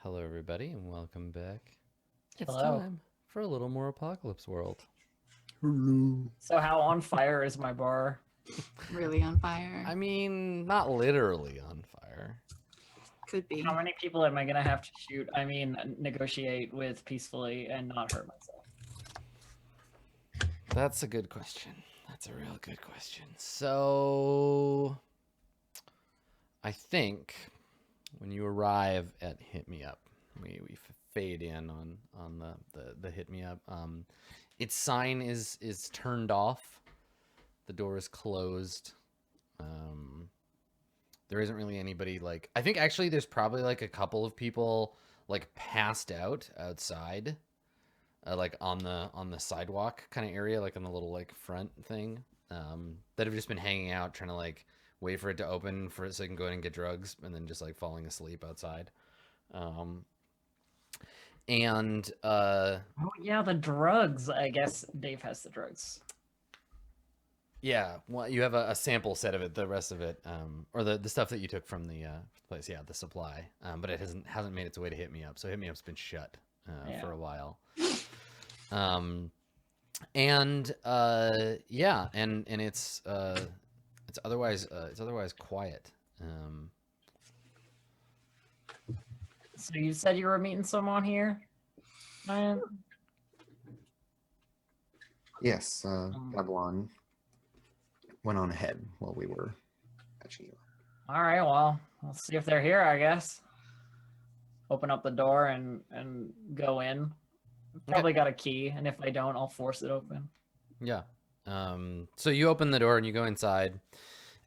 Hello, everybody, and welcome back. It's Hello. time for a little more Apocalypse World. Hello. So how on fire is my bar? Really on fire. I mean, not literally on fire. Could be. How many people am I gonna have to shoot? I mean, negotiate with peacefully and not hurt myself. That's a good question. That's a real good question. So, I think when you arrive at Hit Me Up, we fade in on the Hit Me Up. Its sign is turned off. The door is closed. There isn't really anybody like. I think actually there's probably like a couple of people like passed out outside, like on the sidewalk kind of area, like on the little like front thing, that have just been hanging out trying to like wait for it to open for it so they can go in and get drugs and then just like falling asleep outside. Um, and Oh yeah, the drugs. I guess Dave has the drugs. Yeah, well, you have a sample set of it. The rest of it, or the stuff that you took from the place, yeah, the supply. But it hasn't made its way to Hit Me Up. So Hit Me Up's been shut for a while. And yeah, and it's otherwise quiet. So you said you were meeting someone here, Ryan? Yes, Babylon went on ahead while we were catching you. All right. Well, let's see if they're here. I guess. Open up the door and go in. Probably got a key, and if I don't, I'll force it open. Yeah. So you open the door and you go inside,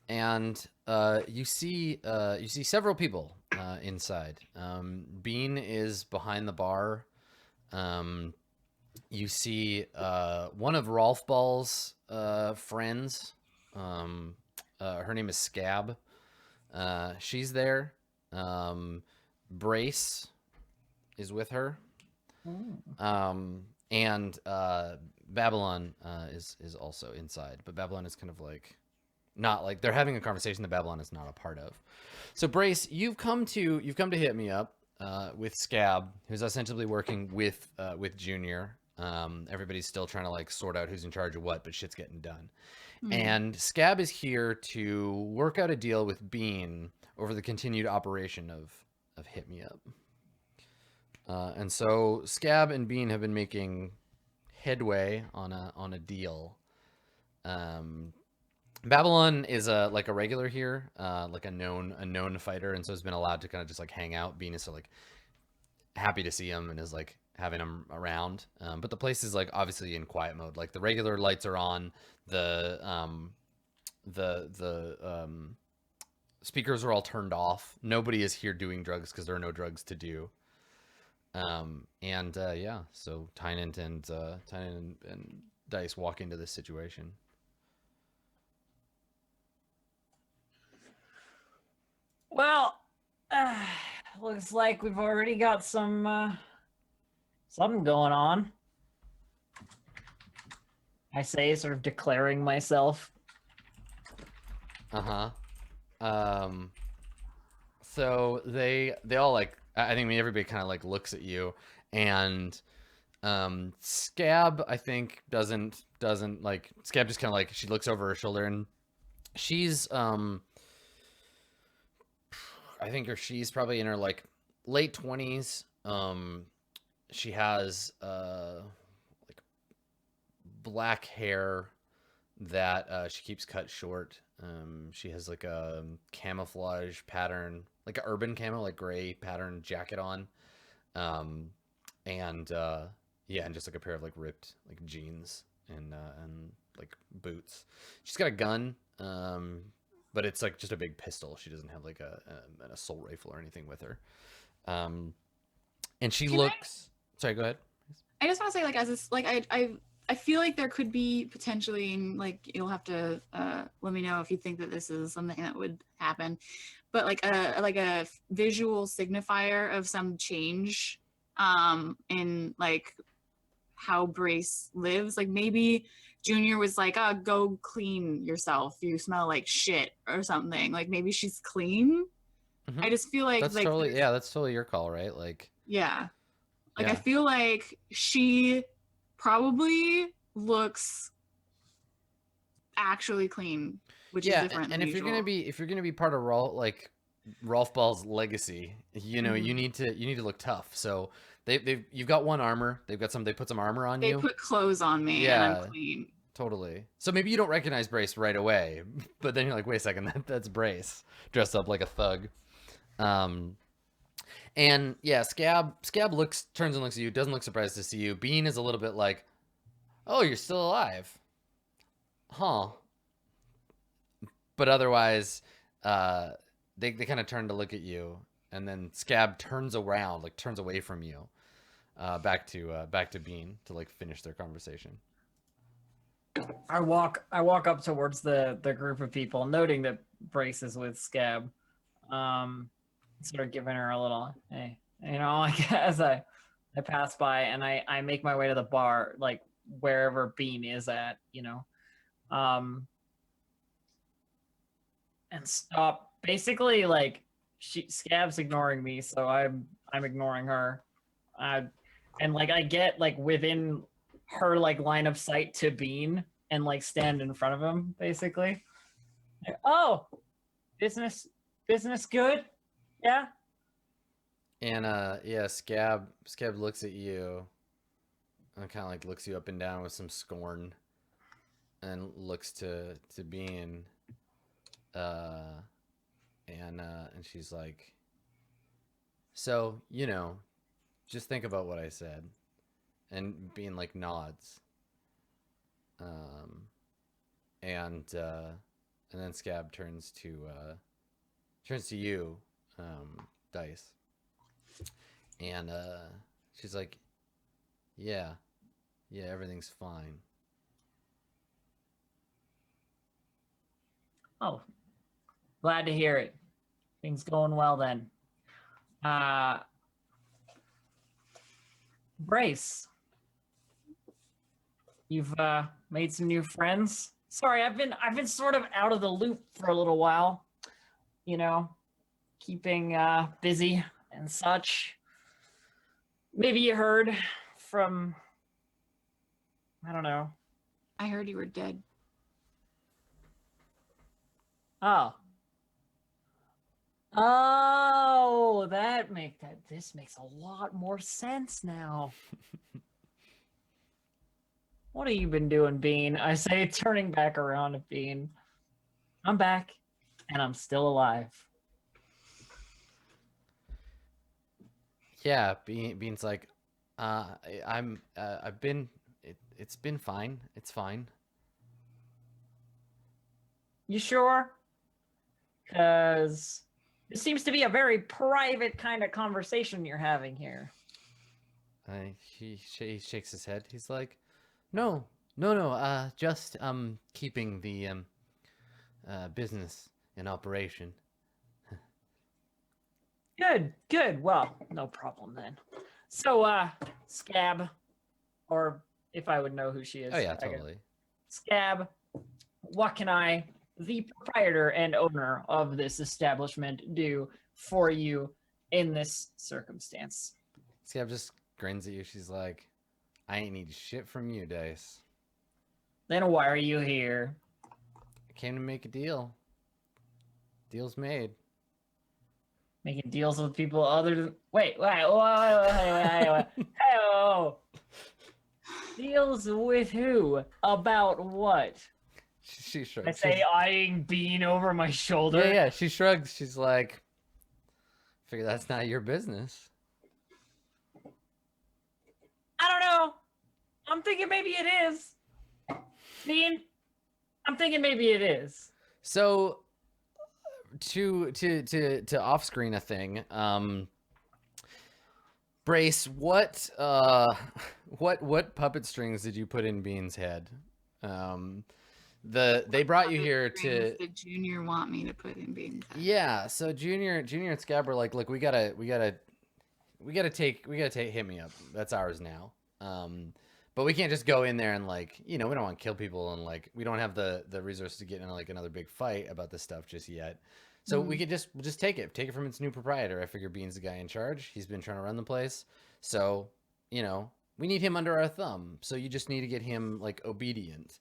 and you see several people inside. Bean is behind the bar. You see one of Rolf Ball's friends. Her name is Scab. She's there. Brace is with her. And Babylon is also inside, but Babylon is kind of like not like they're having a conversation that Babylon is not a part of. So Brace, you've come to Hit Me Up with Scab, who's ostensibly working with Junior. Everybody's still trying to like sort out who's in charge of what, but shit's getting done. And Scab is here to work out a deal with Bean over the continued operation of Hit Me Up. And so Scab and Bean have been making headway on a deal. Babylon is a regular here, like a known fighter, and so has been allowed to kind of just like hang out. Bean is so like happy to see him and is like having him around. But the place is like obviously in quiet mode. Like the regular lights are on, the speakers are all turned off. Nobody is here doing drugs because there are no drugs to do. Yeah, so Tynan and Dice walk into this situation. Well, looks like we've already got some something going on. I say, sort of declaring myself. So they all like, I think everybody kind of like looks at you, and Scab I think doesn't like, Scab just kind of like, she looks over her shoulder and she's I think she's probably in her like late 20s. She has like black hair that she keeps cut short. She has like a camouflage pattern, like an urban camo, like gray pattern jacket on. Yeah, and just like a pair of like ripped like jeans and like boots. She's got a gun, but it's like just a big pistol. She doesn't have like an assault rifle or anything with her. And she looks. Sorry, go ahead. I just want to say, like, as this, like, I feel like there could be potentially, and like, you'll have to let me know if you think that this is something that would happen, but like a visual signifier of some change in like how Brace lives. Like maybe Junior was like, oh, go clean yourself, you smell like shit or something. Like maybe she's clean Mhm. I just feel like That's totally that's totally your call, right? Like yeah. Like I yeah. feel like she probably looks actually clean, which is Yeah, different and than if you're gonna usual. be part of Rolf Ball's legacy, you know, Mhm. you need to look tough. So you've got one armor. They put some armor on They you. put clothes on me and I'm Yeah, clean. totally. So maybe you don't recognize Brace right away, but then you're like, wait a second, that's Brace dressed up like a thug. Um, and yeah, Scab turns and looks at you, doesn't look surprised to see you. Bean is a little bit like, oh, you're still alive, huh? But otherwise, uh, they kind of turn to look at you, and then Scab turns around, like turns away from you, back to Bean to like finish their conversation. I walk up towards the group of people, noting that Brace is with Scab. Sort of giving her a little, hey, you know, like as I pass by and I make my way to the bar, like wherever Bean is at, you know, and stop. Basically, like Scab's ignoring me, so I'm ignoring her, and like I get like within her like line of sight to Bean and like stand in front of him, basically. Like, oh, business good, yeah. And yeah, Scab looks at you and kind of like looks you up and down with some scorn, and looks to Bean, uh, and she's like, so you know, just think about what I said, and Bean like nods, um, and then Scab turns to you, Dice, and she's like, yeah, everything's fine. Oh, glad to hear it. Things going well then. Uh, Brace, you've made some new friends. Sorry, I've been sort of out of the loop for a little while. You know, keeping busy and such. Maybe you heard from, I don't know. I heard you were dead. Oh. Oh, this makes a lot more sense now. What have you been doing, Bean? I say, turning back around to Bean. I'm back, and I'm still alive. Yeah, Bean's like, I've been, it's been fine. It's fine. You sure? Because it seems to be a very private kind of conversation you're having here. He shakes his head. He's like, no, just keeping the business in operation. Good. Well, no problem then. So, Scab, or if I would know who she is. Oh yeah, I guess. totally. Scab, what can I, the proprietor and owner of this establishment, do for you in this circumstance? Scab just grins at you. She's like, I ain't need shit from you, Dice. Then why are you here? I came to make a deal. Deal's made. Making deals with people other than... Wait. Hey, deals with who? About what? She shrugs. I say, eyeing Bean over my shoulder. Yeah, she shrugs. She's like, figure that's not your business. I don't know. I'm thinking maybe it is. Bean, I'm thinking maybe it is. So to off screen a thing, Brace, what puppet strings did you put in Bean's head? They brought you here to The Junior want me to put in Bean's head. Yeah, so Junior and Scab were like, look, we gotta take hit me up. That's ours now. But we can't just go in there and like, you know, we don't want to kill people, and like we don't have the resources to get in like another big fight about this stuff just yet. So we could just take it from its new proprietor. I figure Bean's the guy in charge. He's been trying to run the place, so we need him under our thumb. So you just need to get him like obedient.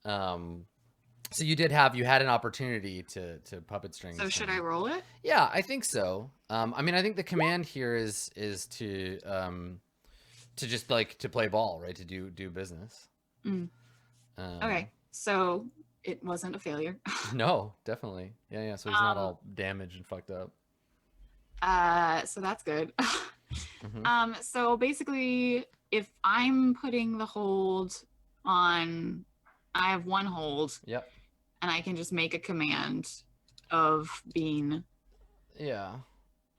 So you had an opportunity to puppet string. So should I roll it? Yeah, I think so. I mean, I think the command here is to just like to play ball, right? To do business. Okay, so it wasn't a failure. No, definitely. Yeah. So he's not all damaged and fucked up. So that's good. So basically, if I'm putting the hold on, I have one hold. Yep. And I can just make a command of Bean. Yeah.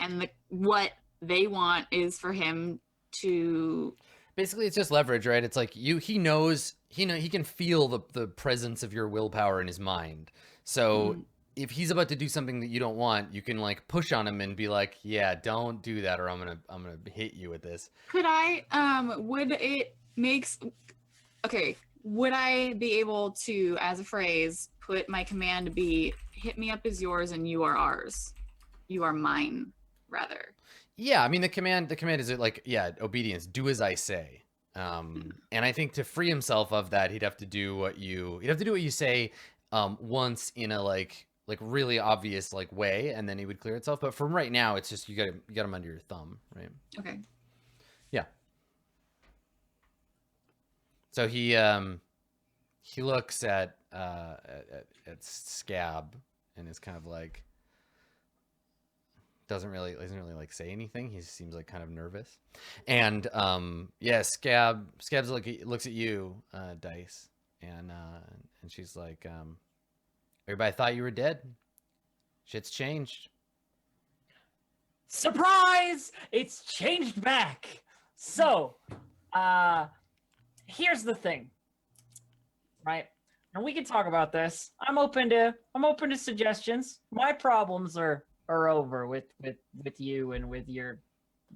And what they want is for him to. Basically, it's just leverage, right? It's like he knows he can feel the presence of your willpower in his mind. So if he's about to do something that you don't want, you can like push on him and be like, "Yeah, don't do that, or I'm gonna hit you with this." Could I? Would I be able to, as a phrase, put my command to be "hit me up is yours and you are ours, you are mine," rather? Yeah, I mean the command is like obedience, do as I say. And I think to free himself of that, he'd have to do what you say once in a like really obvious like way, and then he would clear itself. But from right now, it's just you got him under your thumb, right? Okay. Yeah. So he looks at Scab and is kind of like doesn't really like say anything. He seems like kind of nervous. And Scab's looks at you, Dice, and she's like, everybody thought you were dead. Shit's changed. Surprise! It's changed back. So, here's the thing, right? And we can talk about this. I'm open to suggestions. My problems are over with you and with your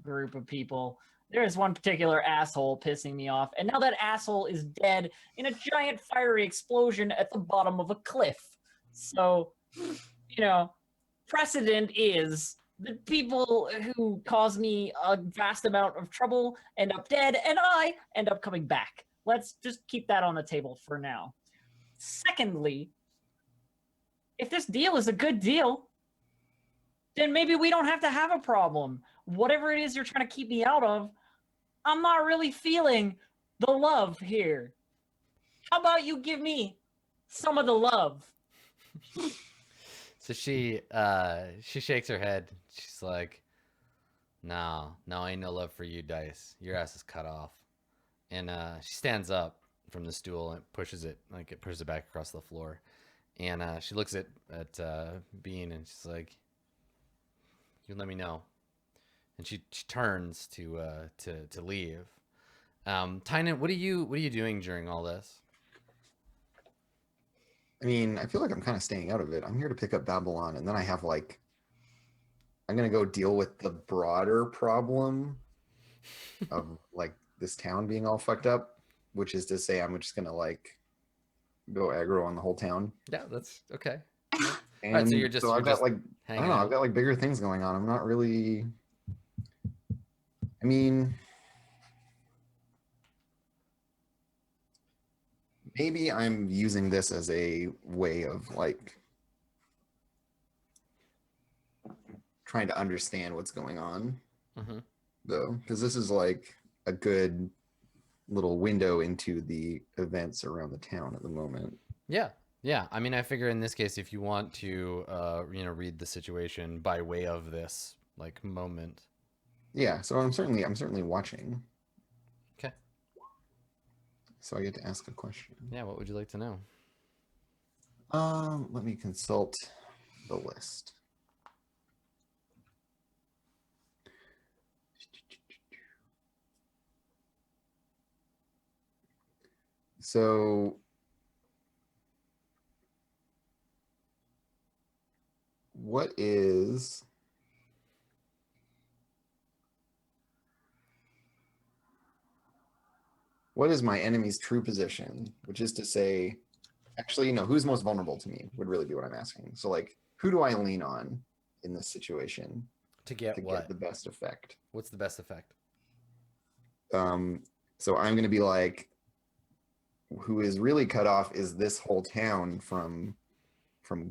group of people. There is one particular asshole pissing me off, and now that asshole is dead in a giant fiery explosion at the bottom of a cliff. So, precedent is the people who cause me a vast amount of trouble end up dead, and I end up coming back. Let's just keep that on the table for now. Secondly, if this deal is a good deal, then maybe we don't have to have a problem. Whatever it is you're trying to keep me out of, I'm not really feeling the love here. How about you give me some of the love? So she shakes her head. She's like, no, ain't no love for you, Dice. Your ass is cut off. And she stands up from the stool and pushes it back across the floor. And she looks at Bean and she's like, you let me know. And she turns to leave. Tynan, what are you doing during all this? I mean, I feel like I'm kind of staying out of it. I'm here to pick up Babylon, and then I have I'm gonna go deal with the broader problem of this town being all fucked up, which is to say, I'm just gonna go aggro on the whole town. Yeah, that's okay. And right, so you're just I've got I don't know, I've got bigger things going on. I'm not really. I mean, maybe I'm using this as a way of trying to understand what's going on, though, because this is a good little window into the events around the town at the moment. Yeah. I mean, I figure in this case, if you want to, read the situation by way of this moment. Yeah. So I'm certainly watching. Okay. So I get to ask a question. Yeah. What would you like to know? Let me consult the list. So what is my enemy's true position? Which is to say, actually, no, who's most vulnerable to me would really be what I'm asking. So who do I lean on in this situation To get to what? get the best effect? What's the best effect? So I'm going to be like, who is really cut off is this whole town from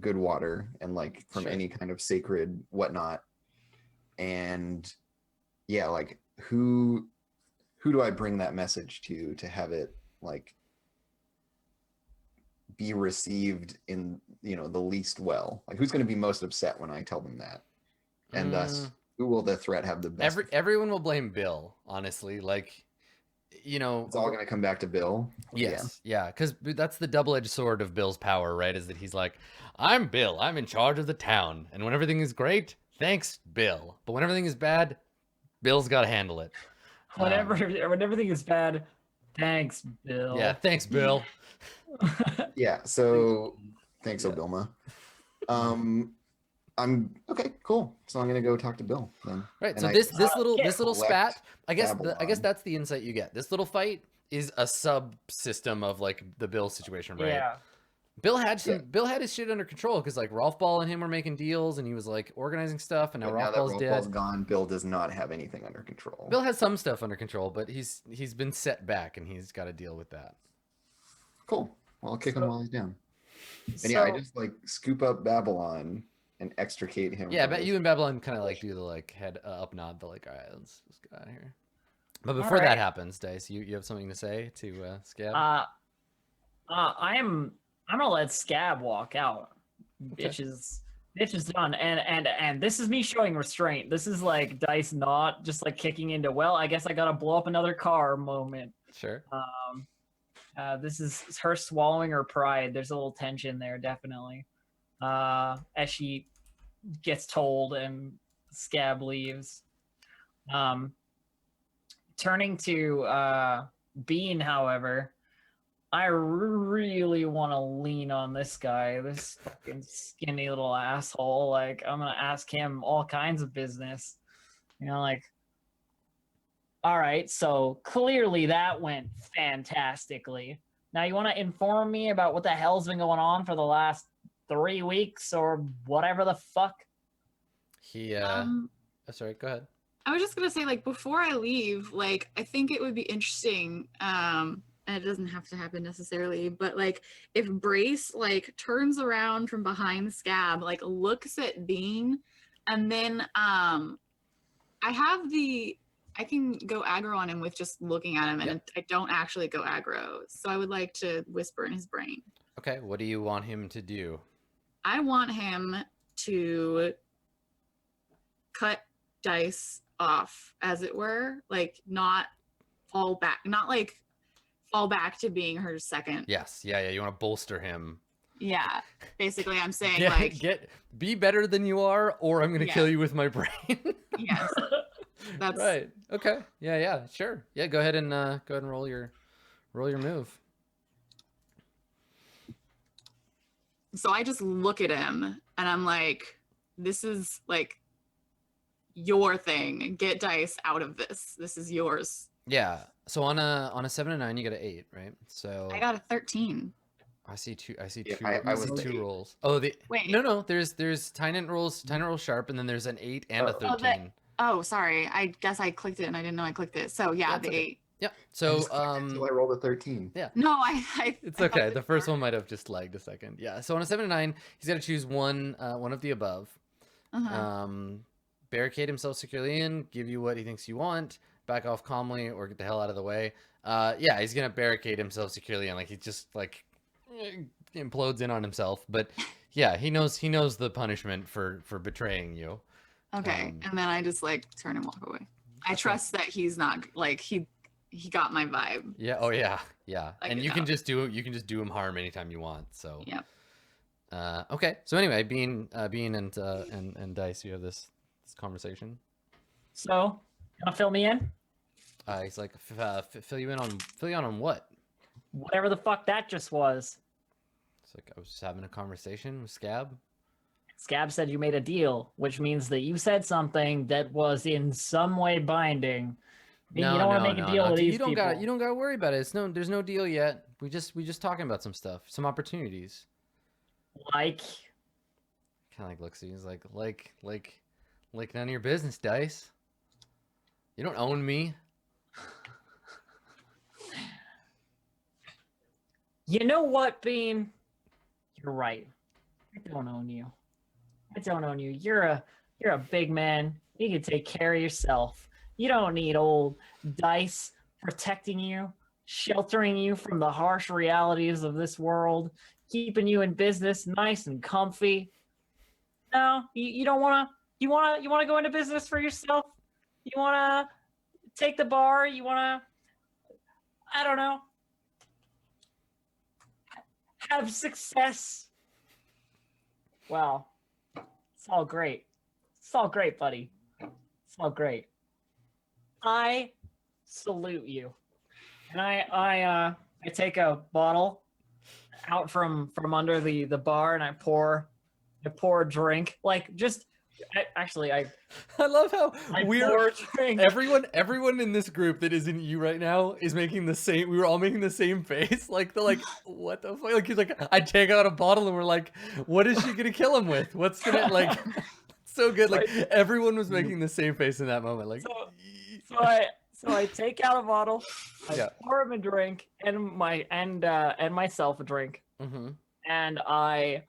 good water and like from Sure. any kind of sacred whatnot. And yeah, like who do I bring that message to have it like be received in, you know, the least well? Like who's going to be most upset when I tell them that? And thus, who will the threat have the best? Everyone will blame Bill, honestly. Like, you know, It's all going to come back to Bill. yes, yeah, because that's the double-edged sword of Bill's power, right? Is that he's like, I'm Bill, I'm in charge of the town, and when everything is great, thanks, Bill. But when everything is bad, Bill's got to handle it. when everything is bad, thanks, Bill. Yeah, thanks, Bill. Yeah. So thanks, Yeah. Obilma. I'm okay. Cool. So I'm gonna go talk to Bill then. Right. And So I this little collect spat, I guess Babylon. that's the insight you get. This little fight is a subsystem of like the Bill situation, right? Yeah. Bill had his shit under control because like Rolf Ball and him were making deals and he was like organizing stuff, and now But Rolf now that Ball's Rolf dead. Ball's gone, Bill does not have anything under control. Bill has some stuff under control, but he's been set back and he's got to deal with that. Cool. Well, I'll kick him So- while he's down. And yeah, I So- just like scoop up Babylon and extricate him. Yeah, I from bet this. you and Babylon kind of like do the like head up nod, the like, all right, let's get out of here. But before All right. that happens, Dice, you have something to say to Scab? I'm gonna let Scab walk out. Okay. Bitch is done. And this is me showing restraint. This is like Dice not just like kicking into, well, I guess I gotta blow up another car moment. Sure. This is her swallowing her pride. There's a little tension there, definitely. As she gets told and Scab leaves. Turning to Bean, however, I really want to lean on this guy, this fucking skinny little asshole. Like, I'm gonna ask him all kinds of business. You know, like, all right, so clearly that went fantastically. Now you want to inform me about what the hell's been going on for the last 3 weeks or whatever the fuck? He oh, sorry, go ahead. I was just gonna say, like, before I leave, like, I think it would be interesting, and it doesn't have to happen necessarily, but like if Brace like turns around from behind Scab, like looks at Bean, and then I can go aggro on him with just looking at him, and Yeah. I don't actually go aggro. So I would like to whisper in his brain. Okay, what do you want him to do? I want him to cut Dice off, as it were, like not fall back to being her second. Yes, yeah, you want to bolster him. Yeah, basically I'm saying Yeah, like be better than you are, or I'm gonna Yeah. kill you with my brain. yes, that's Right. Okay. Yeah. Sure. Yeah. Go ahead and roll your move. So I just look at him and I'm like, this is like your thing. Get Dice out of this. This is yours. Yeah. So on a 7 and 9, you get an 8, right? So I got a 13. I see two. Yeah, two. I was see the two 8. rolls. Oh, Wait. No. There's Tynant rolls sharp, and then there's an 8 and a Oh. 13. Oh, sorry. I guess I clicked it and I didn't know I clicked it. So yeah, That's the okay. 8. Yep. I So just clicked it until I rolled a 13. No, I it's I thought okay. it The was first hard. one might have just lagged a second. Yeah. So on a 7 and 9, he's got to choose one of the above. Uh-huh. Barricade himself securely in, give you what he thinks you want, back off calmly, or get the hell out of the way. Yeah, he's gonna barricade himself securely in, like he just like implodes in on himself. But yeah, he knows the punishment for betraying you. Okay. And then I just like turn and walk away. I trust that he's not like he got my vibe. Yeah. Oh yeah. Yeah. I And get you can out. just do him harm anytime you want. So. Yep. Okay. So anyway, Bean and Dice, you have this conversation. So, gonna fill me in? He's like, fill you in on what? Whatever the fuck that just was. It's like I was just having a conversation with Scab. Scab said you made a deal, which means that you said something that was in some way binding. You don't want to make a deal with these people. You don't gotta worry about it. There's no deal yet. We just talking about some stuff, some opportunities. Like, of like looks at you. He's like none of your business, Dice. You don't own me. You know what, Bean? You're right. I don't own you. I don't own you. You're a big man. You can take care of yourself. You don't need old Dice protecting you, sheltering you from the harsh realities of this world, keeping you in business nice and comfy. No, you don't want to. You want to go into business for yourself. You want to take the bar. You want to, I don't know, have success. Wow, it's all great. It's all great, buddy. It's all great. I salute you, and I take a bottle out from under the bar, and I pour a drink, like just. I love how pour a drink. everyone in this group that isn't you right now is making the same. We were all making the same face. Like they're like, what the fuck? Like he's like, I take out a bottle and we're like, what is she gonna kill him with? What's gonna like? So good. Like everyone was making the same face in that moment. Like so I take out a bottle, I pour him a drink and myself a drink, and I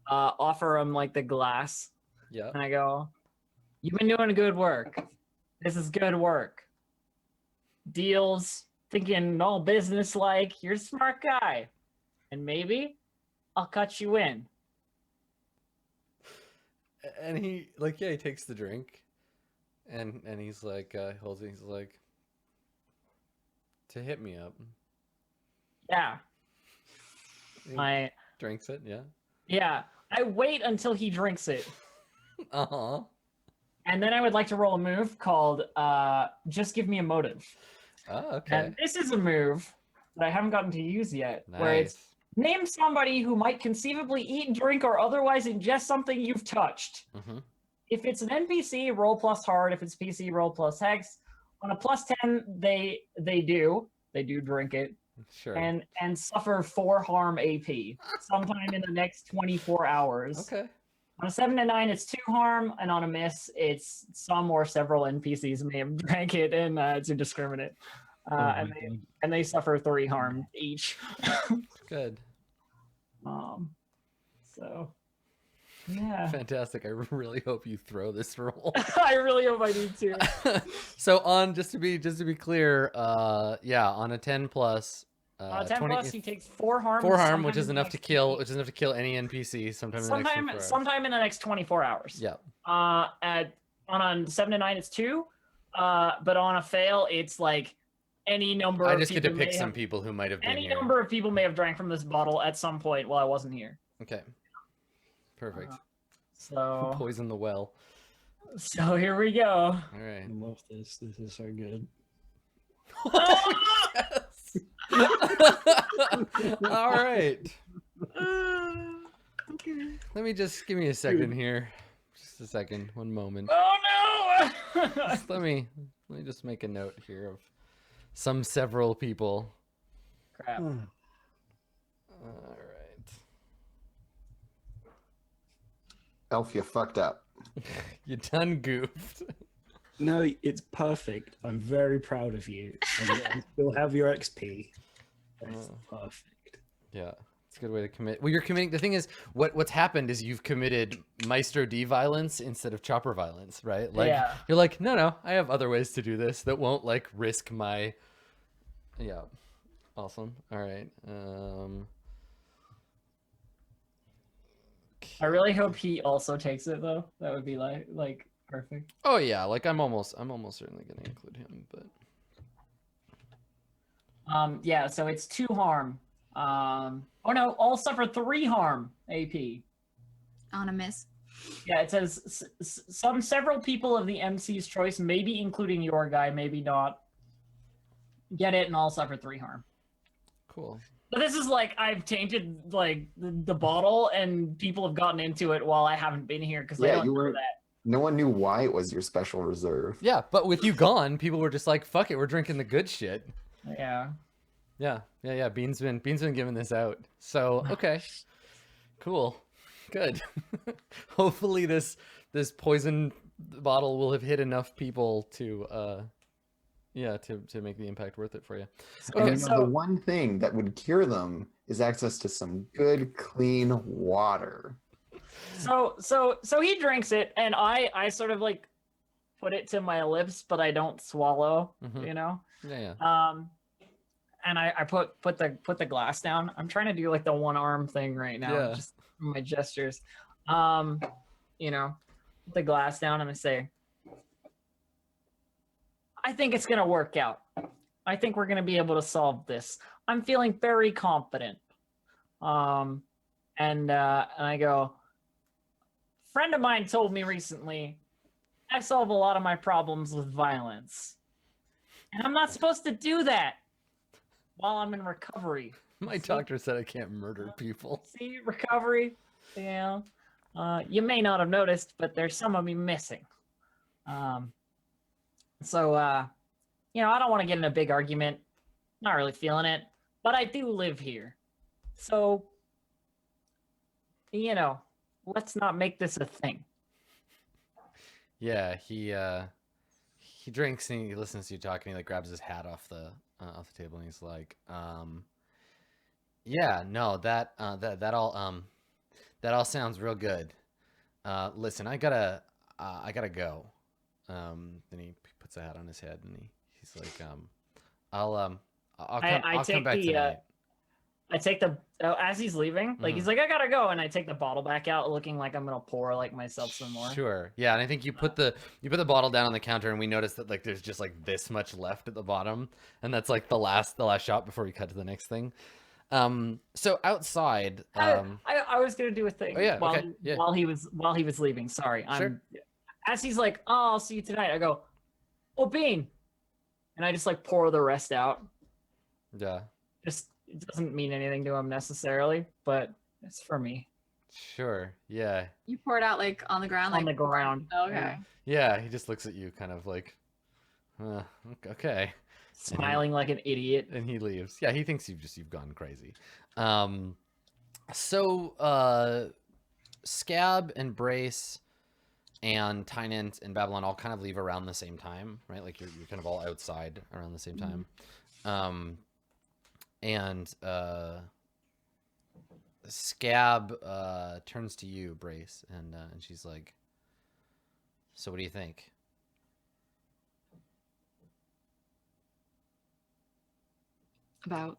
offer him like the glass. Yeah. And I go, you've been doing good work. This is good work. Deals, thinking all business like. You're a smart guy. And maybe I'll cut you in. And he like, he takes the drink and he's like, holds it, he's like, to hit me up. Yeah. He drinks it, yeah. Yeah. I wait until he drinks it. And then I would like to roll a move called Just Give Me a Motive. Oh, okay. And this is a move that I haven't gotten to use yet. Nice. Where it's name somebody who might conceivably eat, drink, or otherwise ingest something you've touched. If it's an NPC, roll plus hard. If it's PC, roll plus hex. On a plus 10, they do drink it. Sure. And suffer 4 harm AP sometime in the next 24 hours. Okay. On a 7 to 9, it's 2 harm, and on a miss, it's some or several NPCs may have drank it, and it's indiscriminate. And they suffer 3 harm each. Good. So, yeah. Fantastic. I really hope you throw this roll. I really hope I do too. So on just to be clear, on a 10 plus. On a 10 plus, he takes 4 harm. 4 harm, which is enough to kill. Which is enough to kill any NPC sometime in the next 24 hours. Yeah. On a 7 to 9, it's 2. But on a fail, it's like any number. I just get to pick some people who might have been any here. number of people may have drank from this bottle at some point while I wasn't here. Okay. Perfect. So Poison the well. So here we go. All right. I love this. This is so good. Yes. All right. Okay. Let me just give me a second here. Just a second. One moment. Oh no! Just let me just make a note here of several people. Crap. All right. Elf, you fucked up. You done goofed. No, it's perfect. I'm very proud of you. And you still have your XP. That's perfect. Yeah, it's a good way to commit. Well, you're committing. The thing is, what's happened is you've committed Maestro D violence instead of chopper violence, right? Like you're like, no, I have other ways to do this that won't like risk my. Yeah, awesome. All right. I really hope he also takes it though. That would be like perfect. Oh yeah, like I'm almost certainly gonna include him, but. Yeah, so it's 2 harm. Oh no, all suffer 3 harm AP. On a miss. Yeah, it says several people of the MC's choice, maybe including your guy, maybe not, get it and all suffer 3 harm. Cool. But this is like I've tainted like the bottle, and people have gotten into it while I haven't been here because they don't know that. No one knew why it was your special reserve. Yeah, but with you gone, people were just like, "Fuck it, we're drinking the good shit." Yeah. Yeah. Bean's been giving this out. So okay, cool. Good. Hopefully this poison bottle will have hit enough people to to make the impact worth it for you. And Okay. you know, the one thing that would cure them is access to some good, clean water. So he drinks it, and I sort of like put it to my lips, but I don't swallow. Mhm. You know. Yeah. And I put the glass down. I'm trying to do like the one arm thing right now, Yeah. just my gestures. You know, put the glass down and I say, I think it's gonna work out. I think we're gonna be able to solve this. I'm feeling very confident. And I go, friend of mine told me recently, I solve a lot of my problems with violence. And I'm not supposed to do that while I'm in recovery. My doctor said I can't murder people. See, recovery, you know, you may not have noticed, but there's some of me missing. So, you know, I don't want to get in a big argument. Not really feeling it, but I do live here. So, you know, let's not make this a thing. Yeah, he drinks and he listens to you talk and he like grabs his hat off the table and he's like, yeah, no, that all sounds real good. Listen, I gotta go. Then he puts a hat on his head and he's like, I'll come back tonight. I take the as he's leaving, like he's like, I gotta go, and I take the bottle back out, looking like I'm gonna pour like myself some more. Sure, yeah, and I think you put the bottle down on the counter, and we noticed that like there's just like this much left at the bottom, and that's like the last shot before we cut to the next thing. So outside, I was gonna do a thing. Oh, yeah, while, okay, yeah. while he was leaving. Sorry, Sure. As he's like, oh, I'll see you tonight. I go, oh, Bean, and I just like pour the rest out. Yeah. Just it doesn't mean anything to him necessarily, but it's for me. Sure. Yeah. You pour it out like on the ground, On like the ground. Okay. Yeah. He just looks at you, kind of like, okay, Smiling like an idiot. and he leaves. Yeah, he thinks you've gone crazy. So Scab and Brace and Tynant and Babylon all kind of leave around the same time, right? Like you're kind of all outside around the same time. And Scab turns to you, Brace, and she's like, so what do you think? About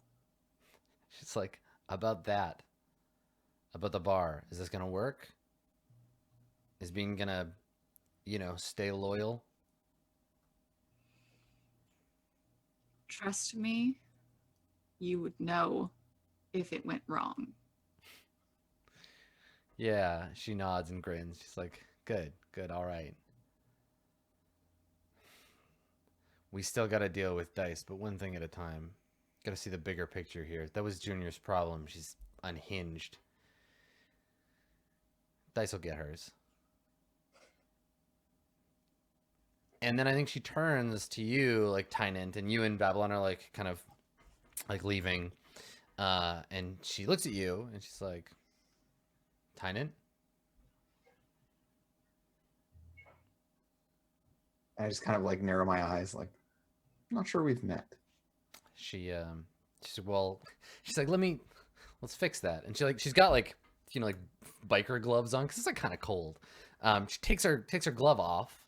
She's like, about that. About the bar. Is this gonna work? Is Bean gonna, stay loyal? trust me, you would know if it went wrong. Yeah, she nods and grins. She's like, good, all right. We still gotta deal with Dice, but one thing at a time. Gotta see the bigger picture here. That was Junior's problem. She's unhinged. Dice will get hers. And then I think she turns to you, like Tynant, and you and Babylon are like kind of like leaving. And she looks at you and she's like, Tynant? I just kind of like narrow my eyes, like, I'm not sure we've met. She's like, well, she's like, let's fix that. And she's got like, like biker gloves on because it's like kind of cold. She takes her glove off,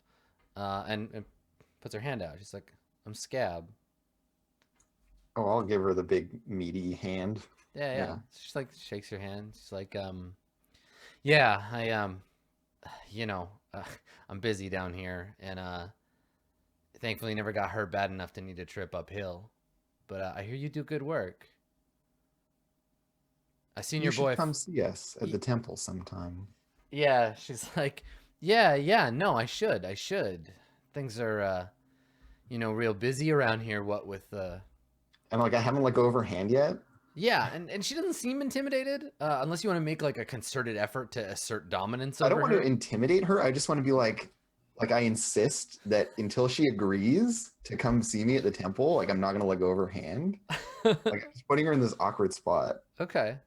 and puts her hand out. She's like, I'm Scab. Oh, I'll give her the big meaty hand. Yeah. She's like, shakes your hand. She's like, yeah, I'm busy down here, and thankfully never got hurt bad enough to need a trip uphill. But I hear you do good work. I seen your boy. Come see us at the temple sometime. Yeah, she's like, yeah, no, I should. Things are, real busy around here. What with And like, I haven't let go of her hand yet. Yeah, and she doesn't seem intimidated, unless you want to make like a concerted effort to assert dominance over I don't want her. to intimidate her. I just want to be like I insist that until she agrees to come see me at the temple, like I'm not gonna let go of her hand. Like I'm just putting her in this awkward spot. Okay.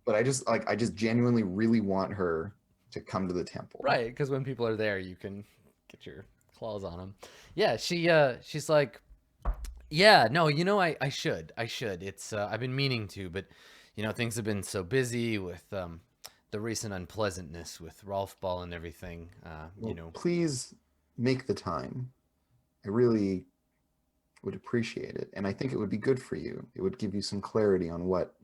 But I just genuinely really want her to come to the temple. Right, because when people are there, you can get your claws on them. Yeah, she's like, yeah, no, I should. It's I've been meaning to, but things have been so busy with the recent unpleasantness with Rolf Ball and everything. Well, please make the time. I really would appreciate it, and I think it would be good for you. It would give you some clarity on what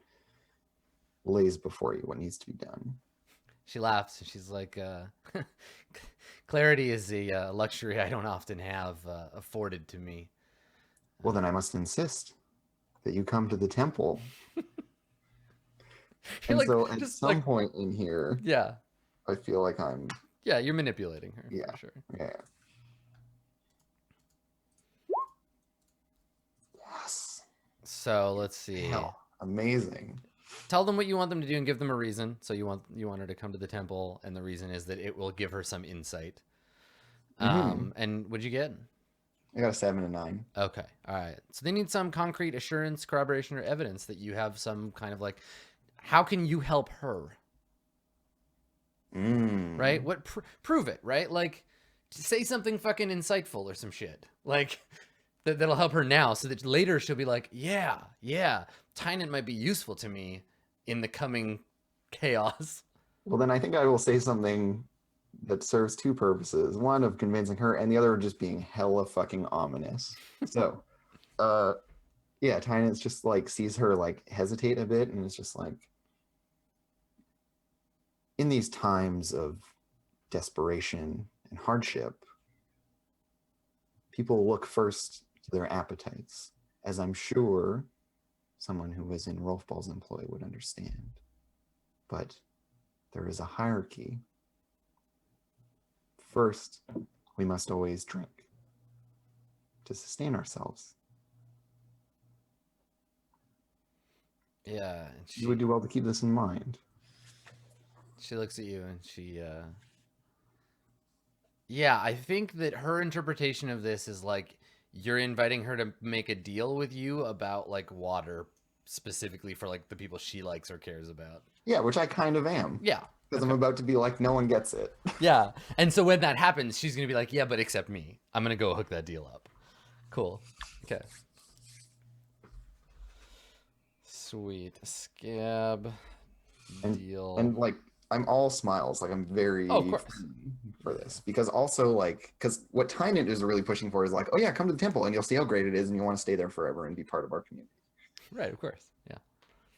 lays before you, what needs to be done. She laughs and she's like, clarity is a luxury I don't often have afforded to me. Well, then I must insist that you come to the temple. And Like, so at just some like, point in here, yeah, I feel like I'm, you're manipulating her. Yeah. For sure. yeah. Yes. So let's see. Hell, amazing. Tell them what you want them to do and give them a reason. So you want her to come to the temple, and the reason is that it will give her some insight. And what'd you get? I got a 7 and 9. Okay. All right. So they need some concrete assurance, corroboration, or evidence that you have some kind of like, how can you help her? Right? What prove it, right? Like, say something fucking insightful or some shit. Like that'll help her now, so that later she'll be like, yeah, Tynan might be useful to me in the coming chaos. Well, then I think I will say something that serves two purposes. One of convincing her, and the other of just being hella fucking ominous. So, yeah, Tynan's just like sees her like hesitate a bit, and it's just like, in these times of desperation and hardship, people look first to their appetites, as I'm sure someone who was in Rolf Ball's employ would understand. But there is a hierarchy. First, we must always drink to sustain ourselves. Yeah, and You would do well to keep this in mind. she looks at you and she yeah, I think that her interpretation of this is like you're inviting her to make a deal with you about like water specifically for like the people she likes or cares about. Yeah, which I kind of am. Yeah. Because I'm about to be like, no one gets it. Yeah. And so when that happens, she's going to be like, yeah, but except me. I'm going to go hook that deal up. Cool. Okay. Sweet. Scab. Deal. And like, I'm all smiles. Like, I'm very for this. Because also, like, because what Tynan is really pushing for is like, oh yeah, come to the temple and you'll see how great it is and you want to stay there forever and be part of our community. Right, of course. Yeah.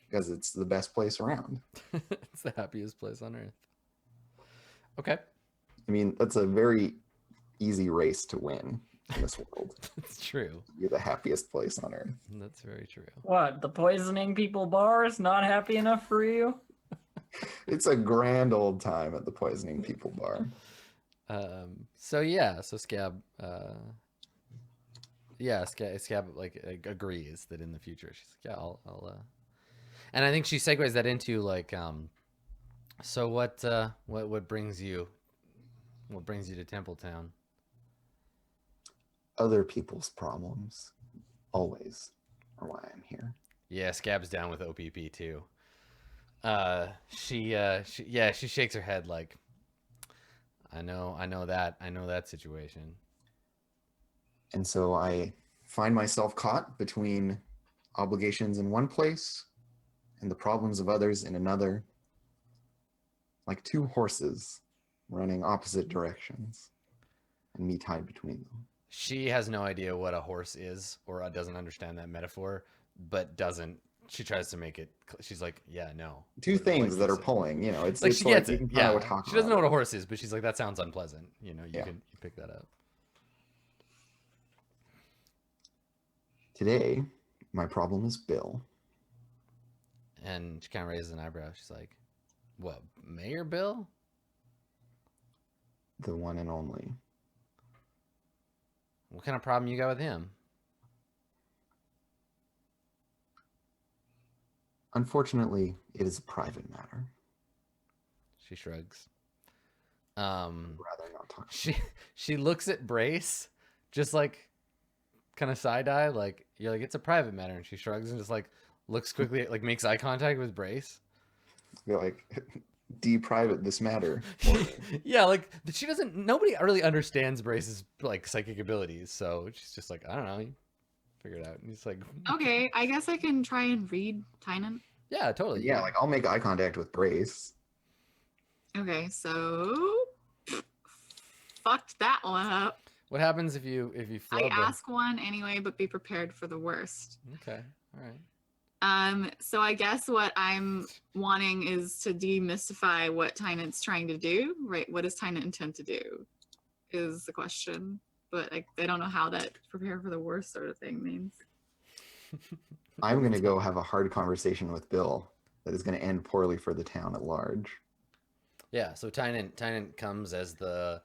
Because it's the best place around. It's the happiest place on earth. Okay. I mean, that's a very easy race to win in this world. It's true. You're the happiest place on earth. That's very true. What, the poisoning people bar is not happy enough for you? It's a grand old time at the Poisoning People bar. So Scab Scab like agrees that in the future she's like, yeah, I'll and I think she segues that into like so what brings you to Templetown? Other people's problems always are why I'm here. Yeah, Scab's down with OPP too. She shakes her head like, I know that situation. And so I find myself caught between obligations in one place and the problems of others in another, like two horses running opposite directions, and me tied between them. She has no idea what a horse is, or doesn't understand that metaphor, but she tries to make it. She's like, yeah, no. Two things like that are said. pulling, it's Like it's she like gets you it. can Yeah, talk she doesn't know about what a it. horse is, but she's like, that sounds unpleasant. You Yeah. can pick that up. Today, my problem is Bill. And she kind of raises an eyebrow. She's like, what, Mayor Bill? The one and only. What kind of problem you got with him? Unfortunately, it is a private matter. She shrugs. I'd rather not talk. She looks at Brace, just like kind of side eye, like you're like, it's a private matter, and she shrugs and just like looks quickly, like makes eye contact with Brace. like deprivate this matter. Yeah, like she doesn't. Nobody really understands Brace's like psychic abilities, so she's just like, I don't know, you figure it out. And he's like, Okay, I guess I can try and read Tynan. yeah, totally. Yeah, like I'll make eye contact with Brace. Okay, so fucked that one up. What happens if you I flub them? ask one anyway, but be prepared for the worst. Okay, all right. So I guess what I'm wanting is to demystify what Tynant's trying to do, right? What does Tynant intend to do is the question. But like, I don't know how that prepare for the worst sort of thing means. I'm going to go have a hard conversation with Bill that is going to end poorly for the town at large. Yeah, so Tynant comes as the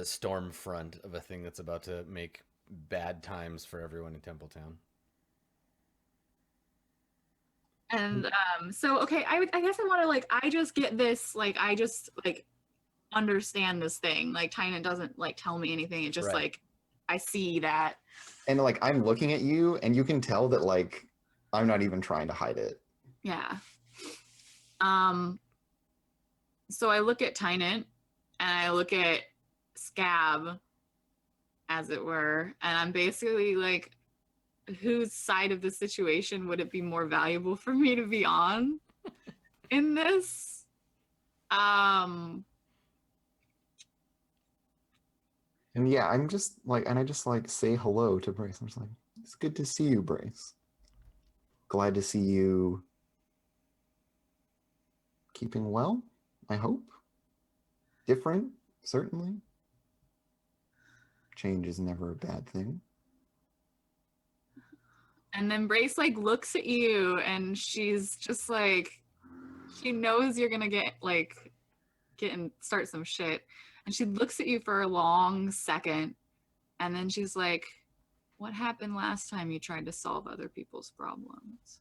storm front of a thing that's about to make bad times for everyone in Templetown. And so okay, I guess I want to like I just get this like I just like understand this thing. Like Tynant doesn't like tell me anything. It just Right. like I see that. And like I'm looking at you and you can tell that like I'm not even trying to hide it. Yeah. So I look at Tynant and I look at Scab, as it were, and I'm basically like, whose side of the situation would it be more valuable for me to be on in this? And yeah, I'm just like, and I just like say hello to Brace. I'm just like, it's good to see you, Brace. Glad to see you keeping well, I hope. Different, certainly. Change is never a bad thing. And then Brace like looks at you and she's just like, she knows you're gonna get and start some shit. And she looks at you for a long second and then she's like, what happened last time you tried to solve other people's problems?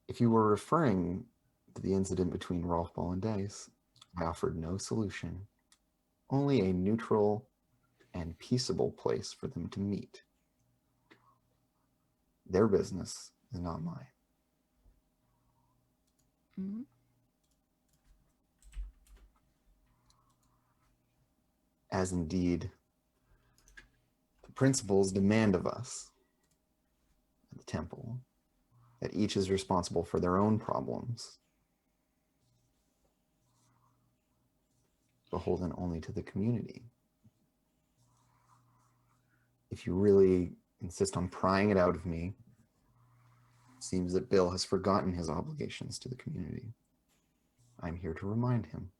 If you were referring to the incident between Rolf Ball and Dice, I offered no solution, only a neutral and peaceable place for them to meet. Their business is not mine. Mm-hmm. As indeed the principles demand of us at the temple, that each is responsible for their own problems, beholden only to the community. If you really insist on prying it out of me, it seems that Bill has forgotten his obligations to the community. I'm here to remind him.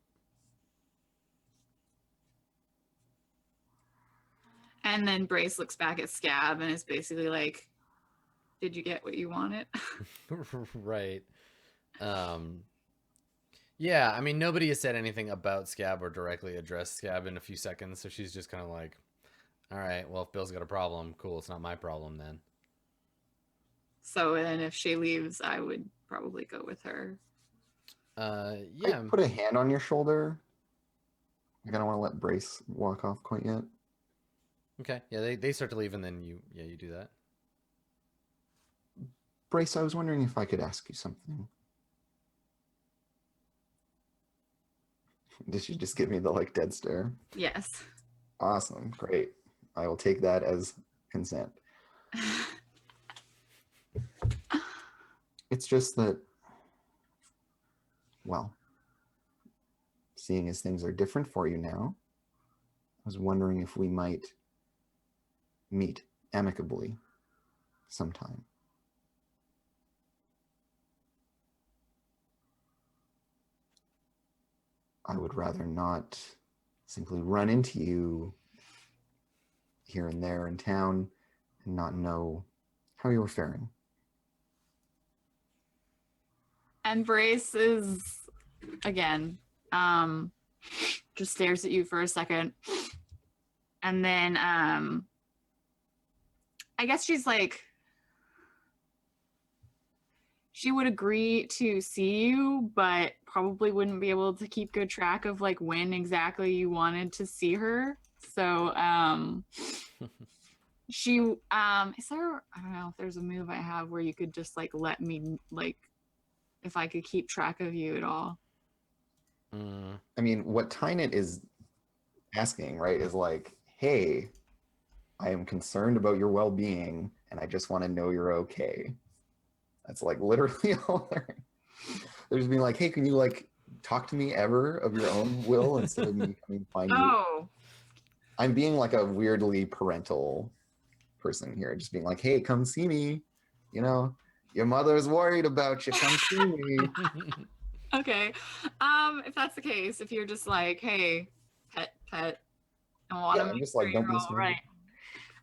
And then Brace looks back at Scab and is basically like, did you get what you wanted? Right. Yeah, I mean, nobody has said anything about Scab or directly addressed Scab in a few seconds, so she's just kind of like, all right, well, if Bill's got a problem, cool, it's not my problem then. So then if she leaves, I would probably go with her. Yeah. I put a hand on your shoulder. I don't want to let Brace walk off quite yet. Okay. Yeah, they start to leave, and then you do that. Brace, I was wondering if I could ask you something. Did she just give me the like dead stare? Yes. Awesome, great. I will take that as consent. It's just that, well, seeing as things are different for you now, I was wondering if we might meet amicably sometime. I would rather not simply run into you here and there in town and not know how you were faring. And Brace is, again, just stares at you for a second. And then I guess she's like, she would agree to see you, but probably wouldn't be able to keep good track of like when exactly you wanted to see her. So she is there, I don't know if there's a move I have where you could just like let me like if I could keep track of you at all. Mm, I mean, what Tynet is asking, right, is like, hey, I am concerned about your well-being, and I just want to know you're okay. That's like literally all they're just being like, hey, can you like talk to me ever of your own will instead of me coming to find you? Oh, I'm being like a weirdly parental person here, just being like, hey, come see me. You know, your mother's worried about you. Come see me. okay. If that's the case, if you're just like, hey, pet, and want Yeah, to I'm make just sure like, don't you're be a all stranger. right.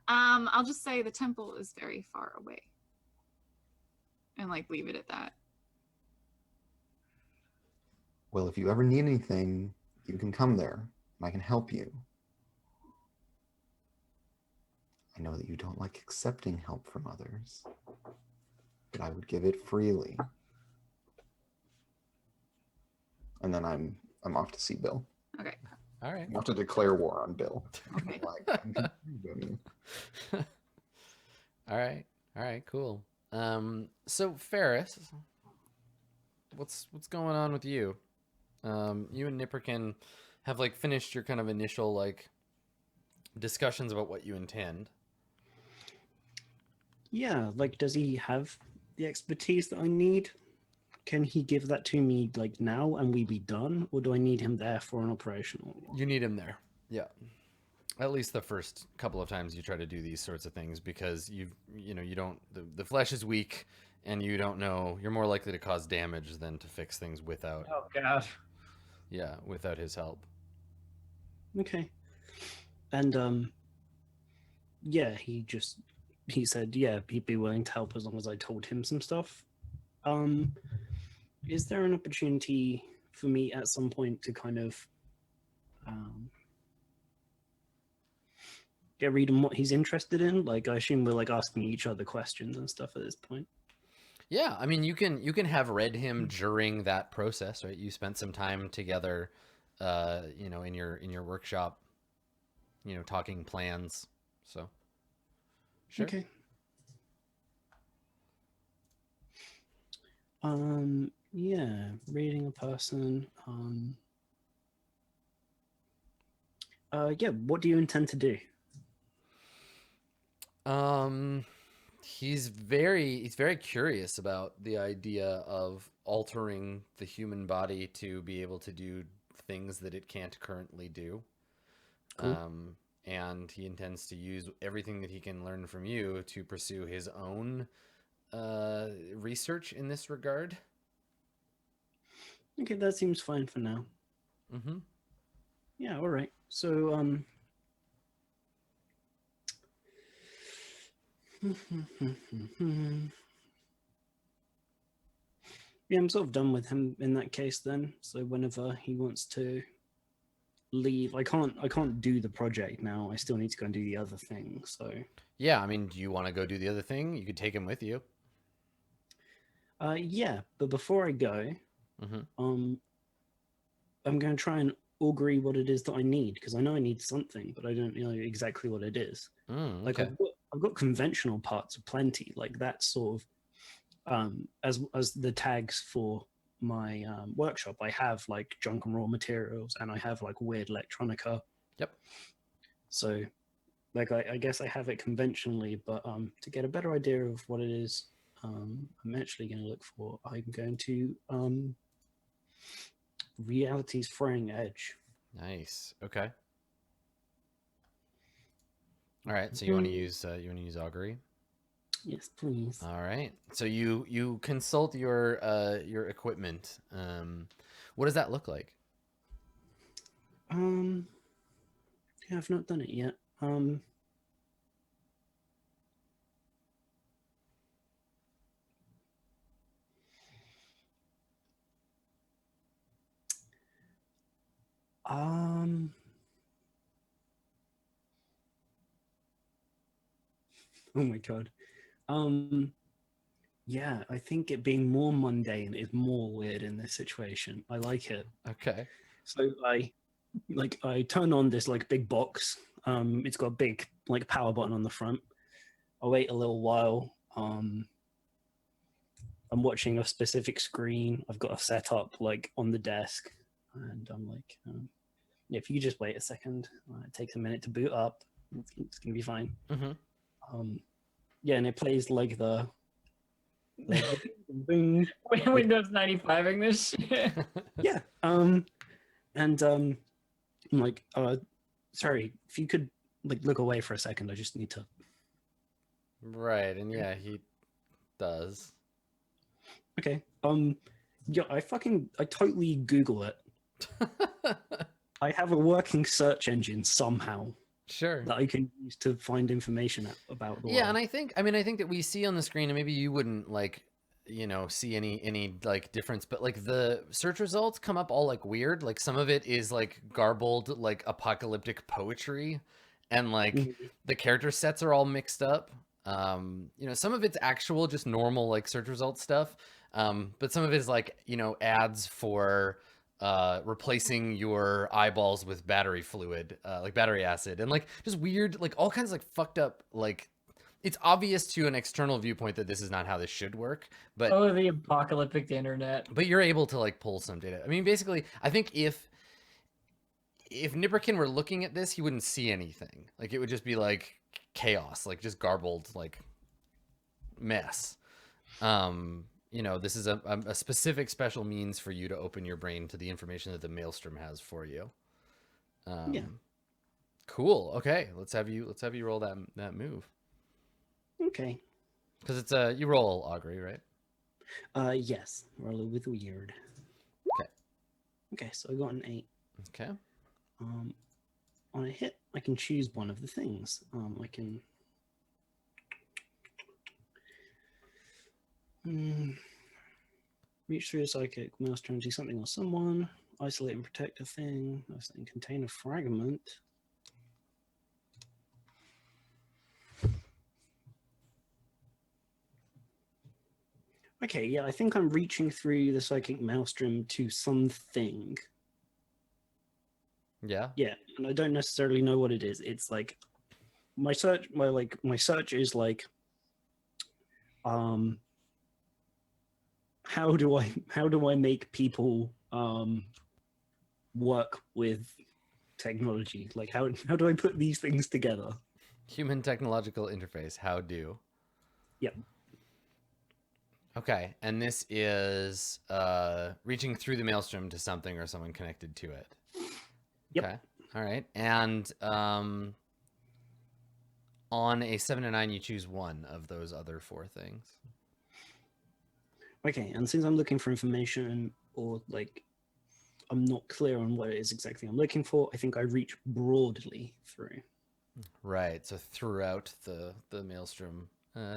I'll just say the temple is very far away, and like leave it at that. Well, if you ever need anything, you can come there and I can help you. I know that you don't like accepting help from others, but I would give it freely. And then I'm off to see Bill. Okay. all right. I'm off to declare war on Bill. Okay. Like, I'm concerned about you. All right. All right. Cool. So Ferris, what's going on with you? You and Nipperkin have like finished your kind of initial like discussions about what you intend. Yeah, like, does he have the expertise that I need? Can he give that to me like now and we be done, or do I need him there for an operational one? You need him there. Yeah. At least the first couple of times you try to do these sorts of things, because you don't, the flesh is weak and you don't know, you're more likely to cause damage than to fix things without Oh god. without his help. Okay. And yeah, he said, yeah, he'd be willing to help as long as I told him some stuff. Is there an opportunity for me at some point to kind of get read on what he's interested in? Like, I assume we're like asking each other questions and stuff at this point. Yeah, I mean, you can have read him during that process, right? You spent some time together, in your workshop, talking plans. So, sure. Okay. Yeah, reading a person. Yeah, what do you intend to do? He's very curious about the idea of altering the human body to be able to do things that it can't currently do. Cool. And he intends to use everything that he can learn from you to pursue his own research in this regard. Okay, that seems fine for now. Mm-hmm. Yeah, all right. So, yeah, I'm sort of done with him in that case then. So whenever he wants to leave, I can't do the project now. I still need to go and do the other thing. So, Yeah, I mean, do you want to go do the other thing? You could take him with you. yeah, but before I go, Mm-hmm. I'm going to try and augury what it is that I need, because I know I need something, but I don't know exactly what it is. Like, Okay. I've got conventional parts aplenty, like that sort of as the tags for my workshop. I have like junk and raw materials, and I have like weird electronica. Yep. So, like, I guess I have it conventionally, but to get a better idea of what it is, I'm actually going to look for. I'm going to Reality's Fraying Edge. Nice. Okay. All right. So you want to use augury? Yes, please. All right. So you consult your equipment. What does that look like? Yeah, I've not done it yet. Oh my god. Yeah, I think it being more mundane is more weird in this situation. I like it. Okay. So I turn on this like big box. It's got a big like power button on the front. I'll wait a little while. I'm watching a specific screen. I've got a setup like on the desk, and I'm like, if you just wait a second, it takes a minute to boot up. It's gonna be fine. Mm-hmm. Yeah, and it plays like the bing. Windows 95ing this shit. Yeah. And I'm like, sorry, if you could like look away for a second, I just need to. Right, and yeah, he does. Okay. Yeah, I totally Google it. I have a working search engine somehow Sure. that I can use to find information about the Yeah, and world. I think that we see on the screen, and maybe you wouldn't like, see any like difference, but like the search results come up all like weird. Like some of it is like garbled, like apocalyptic poetry, and like the character sets are all mixed up. Some of it's actual just normal like search result stuff, but some of it is like ads for replacing your eyeballs with battery fluid, like battery acid, and like just weird, like all kinds of like fucked up, like it's obvious to an external viewpoint that this is not how this should work, but Oh, the apocalyptic internet. but you're able to like pull some data. I mean, basically, I think if Nipperkin were looking at this, he wouldn't see anything. Like it would just be like chaos, like just garbled, like mess. This is a specific special means for you to open your brain to the information that the Maelstrom has for you. Yeah. Cool. Okay, let's have you roll that move. Okay. Because it's you roll augury, right? Yes. Roll it with weird. Okay. Okay, so I got an 8. Okay. On a hit, I can choose one of the things. I can reach through a psychic maelstrom, do something or someone, isolate and protect a thing, isolate and contain a fragment. Okay, yeah, I think I'm reaching through the psychic maelstrom to something. Yeah. Yeah, and I don't necessarily know what it is. It's like my search is like how do I make people work with technology? Like how do I put these things together? Human technological interface. How do? Yep. Okay, and this is reaching through the maelstrom to something or someone connected to it. Yep. Okay. All right. And on a 7 to 9, you choose one of those other 4 things. Okay, and since I'm looking for information, or like I'm not clear on what it is exactly I'm looking for, I think I reach broadly through. Right. So throughout the maelstrom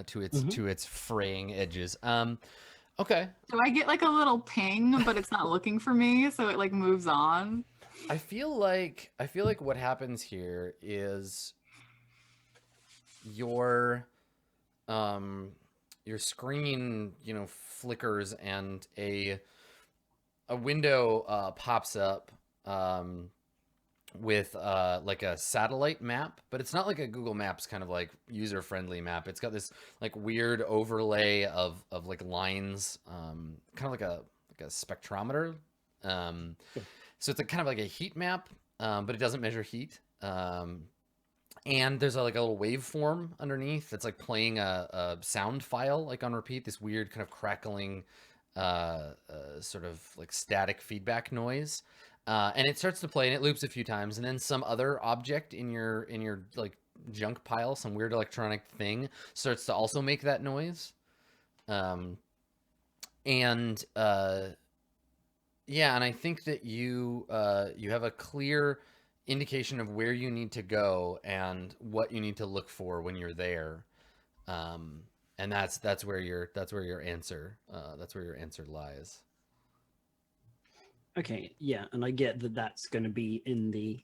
to its fraying edges. Okay. So I get like a little ping, but it's not looking for me, so it like moves on. I feel like what happens here is your screen, flickers and a window pops up with like a satellite map, but it's not like a Google Maps kind of like user-friendly map. It's got this like weird overlay of like lines, kind of like a spectrometer. So it's kind of like a heat map, but it doesn't measure heat. And there's like a little waveform underneath that's like playing a sound file like on repeat, this weird kind of crackling sort of like static feedback noise. And it starts to play and it loops a few times, and then some other object in your like junk pile, some weird electronic thing, starts to also make that noise. Yeah, and I think that you have a clear indication of where you need to go and what you need to look for when you're there. And that's where your answer lies. Okay, yeah, and I get that that's going to be in the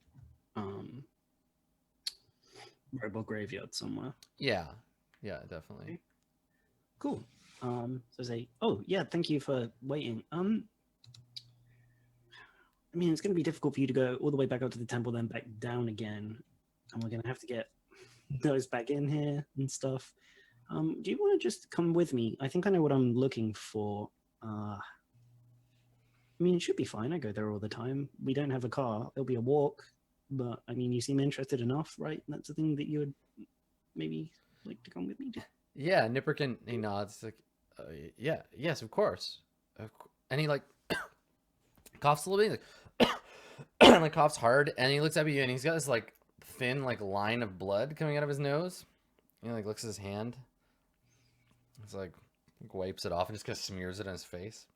robot graveyard somewhere. Yeah, definitely. Cool. So say, oh yeah, thank you for waiting. I mean, it's going to be difficult for you to go all the way back up to the temple, then back down again, and we're going to have to get goes back in here and stuff. Do you want to just come with me? I think I know what I'm looking for. I mean, it should be fine. I go there all the time. We don't have a car. It'll be a walk. But, I mean, you seem interested enough, right? That's the thing that you would maybe like to come with me to. Yeah, Nipperkin, he nods. Like, yeah, yes, of course. And he, like, coughs a little bit. Like, like, coughs hard. And he looks up at you, and he's got this, like, thin, like, line of blood coming out of his nose. He, like, looks at his hand. He's like wipes it off and just kind of smears it on his face.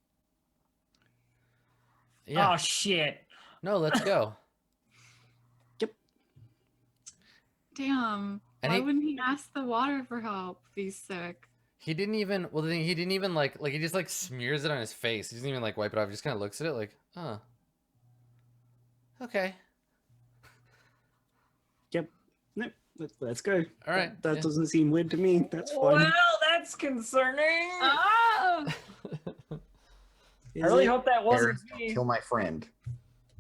Yeah. Oh shit. No, let's go. Damn. And Why he- wouldn't he ask the water for help if he's sick? He didn't even. Well, the thing, he didn't even like he just like smears it on his face. He doesn't even like wipe it off. He just kind of looks at it like, oh, okay, Yep. No, let's go. all right. That yeah. doesn't seem weird to me. That's fine. Well, that's concerning. Oh! Is I really it? hope that wasn't Parents, don't me. kill my friend.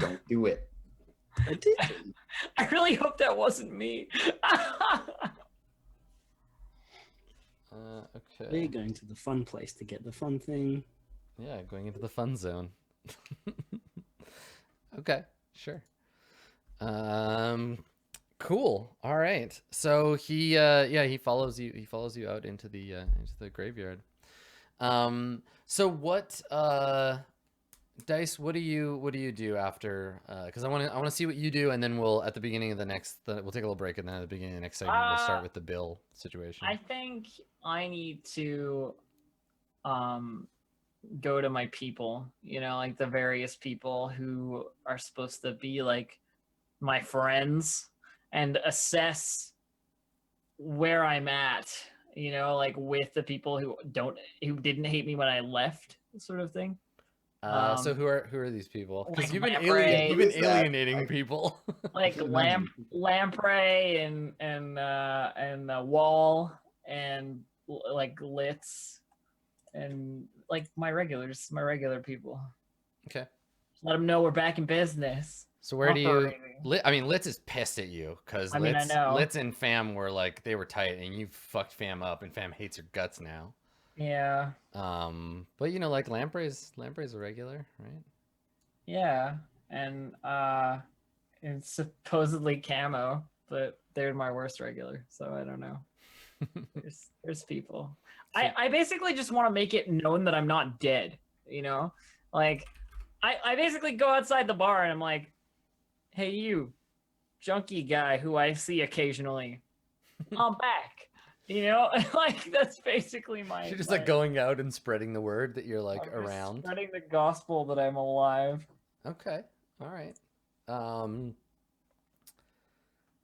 Don't do it. I did. I really hope that wasn't me. We're Okay. going to the fun place to get the fun thing. Yeah, going into the fun zone. Okay, sure. Cool. All right. So he he follows you. He follows you out into the graveyard. So what Dice, what do you do after because I want to see what you do, and then we'll at the beginning of we'll take a little break, and then at the beginning of the next segment we'll start with the Bill situation. I think I need to go to my people, like the various people who are supposed to be like my friends, and assess where I'm at, like with the people who didn't hate me when I left, sort of thing. So who are these people? Because like you've been Lamprey. you've been Who's that? alienating people. Like Lamprey and Wall and like Litz and like my regular people. Okay. Let them know we're back in business. So where do you? Operating. I mean, Litz is pissed at you because I mean, I know. Litz and Fam were like they were tight, and you fucked Fam up, and Fam hates your guts now. Yeah, But like Lamprey's a regular, right? yeah, and it's supposedly Camo, but they're my worst regular, so I don't know. There's people. I basically just want to make it known that I'm not dead, like I basically go outside the bar and I'm like, hey, you junkie guy who I see occasionally, I'm back. Like that's basically my. You're just like going out and spreading the word that you're like I'm just around. spreading the gospel that I'm alive. Okay, all right.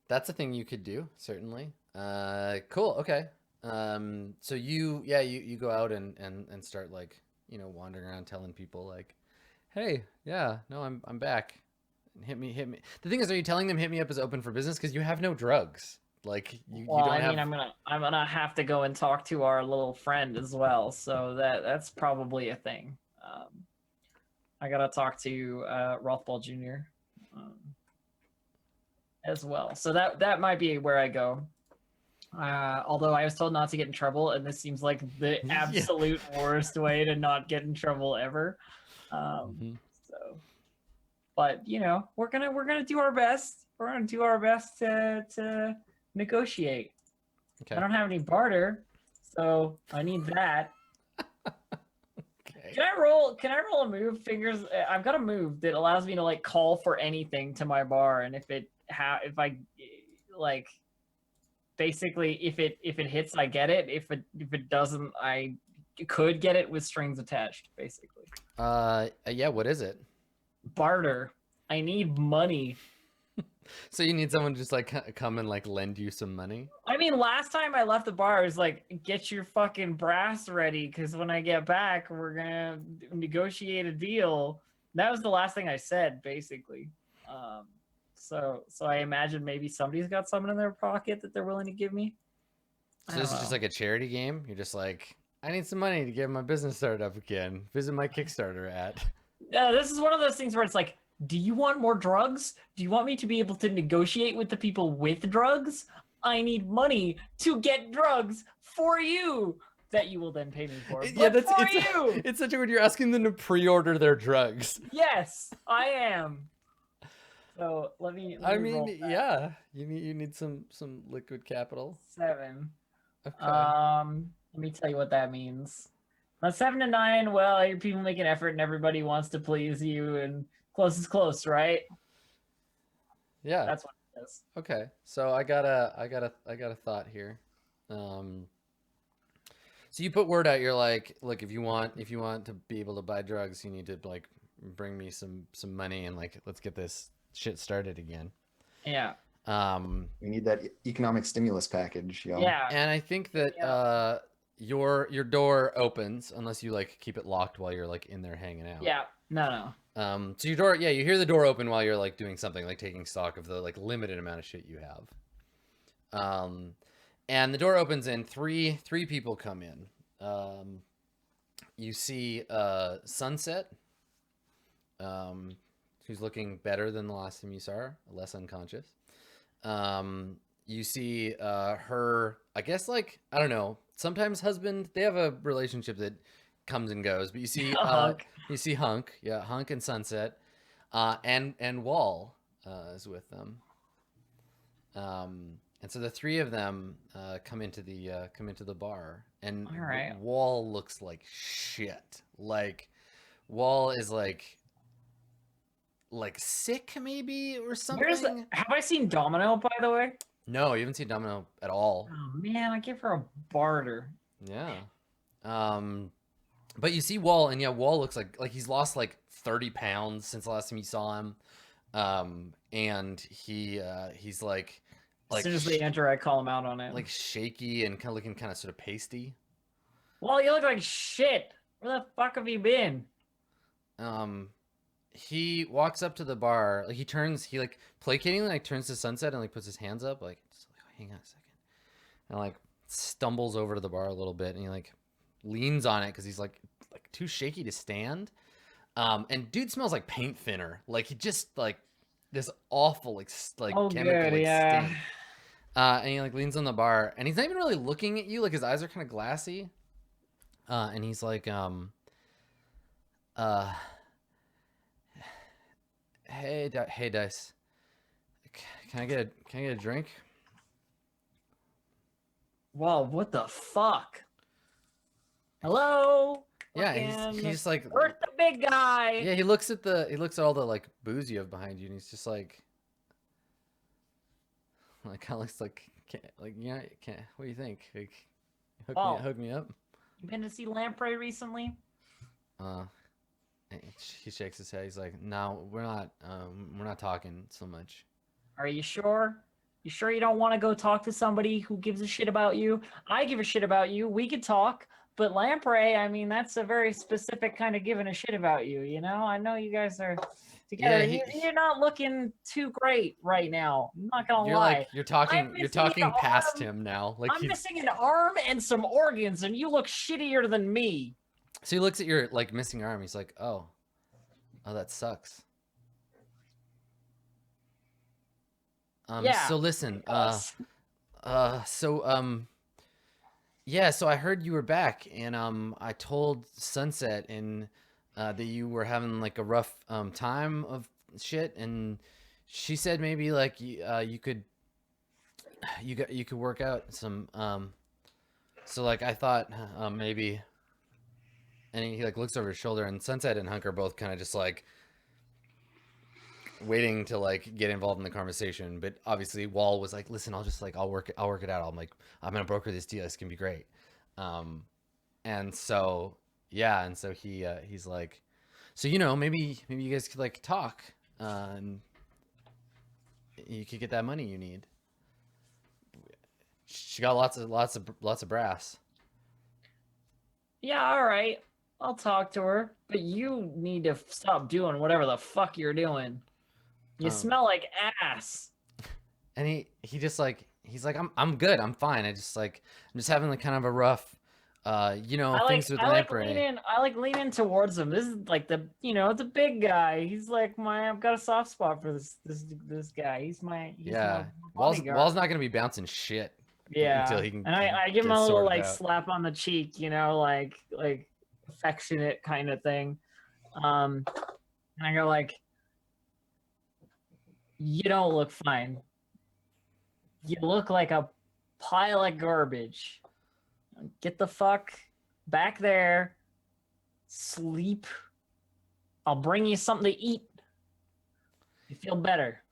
That's a thing you could do, certainly. Cool. Okay. So you go out and start like wandering around telling people like, hey, yeah, no, I'm back. Hit me. The thing is, are you telling them hit me up is open for business because you have no drugs? Like you Well, don't I have. mean, I'm gonna have to go and talk to our little friend as well, so that's probably a thing. I gotta talk to Rothbald Jr. As well, so that might be where I go. Although I was told not to get in trouble, and this seems like the Yeah. absolute worst way to not get in trouble ever. Mhm. So, but we're gonna do our best. We're gonna do our best to negotiate. Okay. I don't have any barter, so I need that. Okay. Can I roll a move? Fingers. I've got a move that allows me to like call for anything to my bar, and if I like, basically if it hits, I get it. If it doesn't, I could get it with strings attached. Basically, Yeah. What is it? barter. I need money. So you need someone to just like come and like lend you some money. I mean, last time I left the bar, I was like, get your fucking brass ready, because when I get back, we're gonna negotiate a deal. That was the last thing I said, basically. So I imagine maybe somebody's got something in their pocket that they're willing to give me. So this is just like a charity game. You're just like, I need some money to get my business started up again. Visit my Kickstarter at. This is one of those things where it's like, do you want more drugs? Do you want me to be able to negotiate with the people with drugs? I need money to get drugs for you that you will then pay me for. Yeah, But for it's you. it's such a weird. You're asking them to pre-order their drugs. Yes, I am. So let me I roll mean, that. yeah, you need some liquid capital. 7. Okay. Let me tell you what that means. On 7 to 9, well, your people make an effort and everybody wants to please you, and close is close, right? Yeah. That's what it is. Okay. So I got a thought here. So you put word out. You're like, look, if you want to be able to buy drugs, you need to like bring me some money and like let's get this shit started again. Yeah. We need that economic stimulus package, yo. Yeah. And I think that Yeah. your door opens unless you like keep it locked while you're like in there hanging out. Yeah. No. So your door, yeah, you hear the door open while you're like doing something, like taking stock of the like limited amount of shit you have. And the door opens and three people come in. You see Sunset, who's looking better than the last time you saw her, less unconscious. You see her, I guess, like, I don't know, sometimes husband, they have a relationship that comes and goes, but you see Hunk. you see Hunk, yeah, Hunk and Sunset, and Wall is with them. And so the three of them come into the bar, and All right. Wall looks like shit. Like Wall is like sick maybe or something. Have I seen Domino, by the way? No, you haven't seen Domino at all. Oh man, I give her a barter. Yeah. But you see Wall, and yeah, Wall looks like he's lost like 30 pounds since the last time you saw him. And he's like As soon as they enter, I call him out on it. like shaky and kind of looking kind of sort of pasty. Well, you look like shit. Where the fuck have you been? He walks up to the bar, like he like placatingly like turns to Sunset and like puts his hands up, like, just, like hang on a second, and like stumbles over to the bar a little bit, and he like leans on it because he's like too shaky to stand. And dude smells like paint thinner, like he just like this awful like Oh, chemical good, like, yeah. stink. And he like leans on the bar, and he's not even really looking at you, like his eyes are kind of glassy. And he's like, hey Dice, can I get a drink? Whoa, what the fuck? Hello? Yeah, Fucking he's like, Where's the big guy? yeah, he looks at all the like booze you have behind you, and he's just like kind of looks like, yeah, what do you think? Like, hook me up. You been to see Lamprey recently? He shakes his head. He's like, no, we're not talking so much. Are you sure? You sure you don't want to go talk to somebody who gives a shit about you? I give a shit about you. We could talk. But Lamprey, I mean, that's a very specific kind of giving a shit about you, you know? I know you guys are together. Yeah, You're not looking too great right now. I'm not gonna You're lie. like you're talking missing an past arm. him now. Like I'm missing an arm and some organs, and you look shittier than me. So he looks at your like missing arm. He's like, oh, that sucks. Yeah, So listen, Us. yeah. So I heard you were back, and I told Sunset and that you were having like a rough time of shit, and she said maybe like you could work out some. So like I thought maybe. And he like looks over his shoulder, and Sunset and Hunk are both kind of just like waiting to like get involved in the conversation. But obviously Wall was like, listen, I'll work it out. I'm like, I'm gonna broker this deal. It's gonna be great. And so yeah, and so he's like, so maybe you guys could like talk, and you could get that money you need. She got lots of brass. Yeah, all right. I'll talk to her, but you need to stop doing whatever the fuck you're doing. You smell like ass. And he just like he's like I'm good, I'm fine. I'm just having like kind of a rough You know, I things with lamprey. lean in towards him. This is like the the big guy. He's like I've got a soft spot for this guy. He's my Yeah, Wall's bodyguard. not gonna be bouncing shit Yeah, until he can. and I give him get a little sorted like out. slap on the cheek, like affectionate kind of thing. And I go like, you don't look fine. You look like a pile of garbage. Get the fuck back there. Sleep. I'll bring you something to eat. You feel better.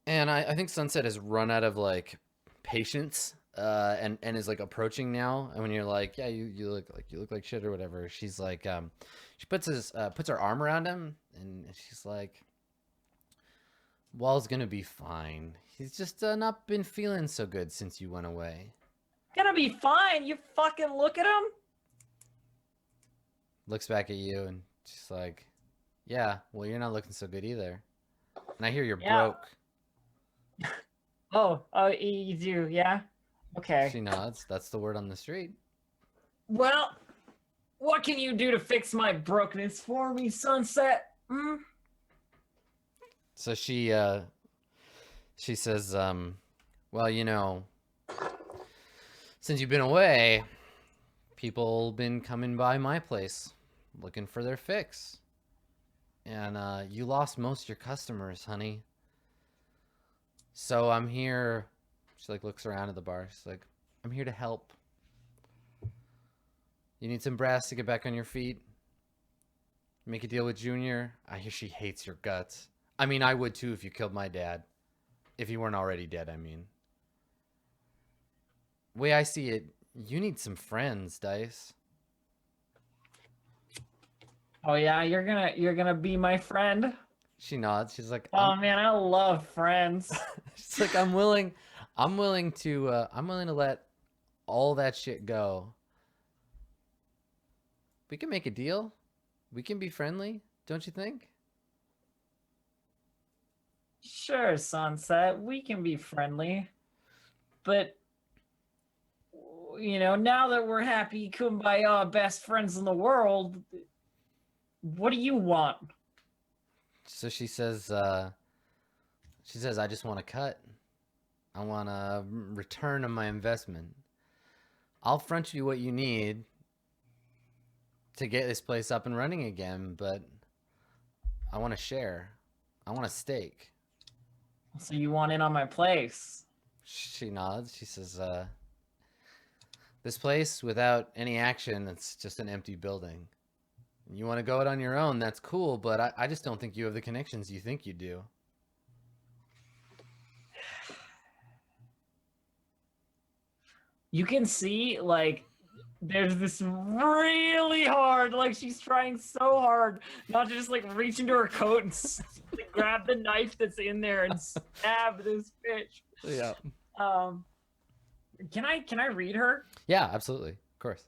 And I think Sunset has run out of like patience, and is like approaching now. And when you're like, yeah, you look like shit or whatever, she's like, she puts her arm around him, and she's like, Wall's gonna be fine. He's just not been feeling so good since you went away. Gonna be fine. You fucking look at him. Looks back at you and she's like, yeah, well, you're not looking so good either. And I hear you're Yeah. broke. Oh, you do, yeah? Okay. She nods. That's the word on the street. Well, what can you do to fix my brokenness for me, Sunset? Hmm? So she says, well, you know, since you've been away, people been coming by my place looking for their fix. And you lost most of your customers, honey. So I'm here. She like looks around at the bar. She's like, I'm here to help. You need some brass to get back on your feet? Make a deal with Junior? I hear she hates your guts. I mean, I would too if you killed my dad. If you weren't already dead, I mean. Way I see it, you need some friends, Dice. Oh yeah, you're gonna be my friend. She nods. She's like, Oh man, I love friends. she's like, I'm willing to let all that shit go. We can make a deal. We can be friendly, don't you think? Sure, Sunset, we can be friendly. But now that we're happy kumbaya best friends in the world, what do you want? So she says, I just want to cut. I want a return on my investment. I'll front you what you need to get this place up and running again, but I want to share. I want a stake. So you want in on my place? She nods. She says, this place, without any action, it's just an empty building. You want to go it on your own, that's cool, but I just don't think you have the connections you think you do. You can see, like, there's this really hard, like, she's trying so hard not to just, like, reach into her coat and like, grab the knife that's in there and stab this bitch. Yeah. Can I read her? Yeah, absolutely. Of course.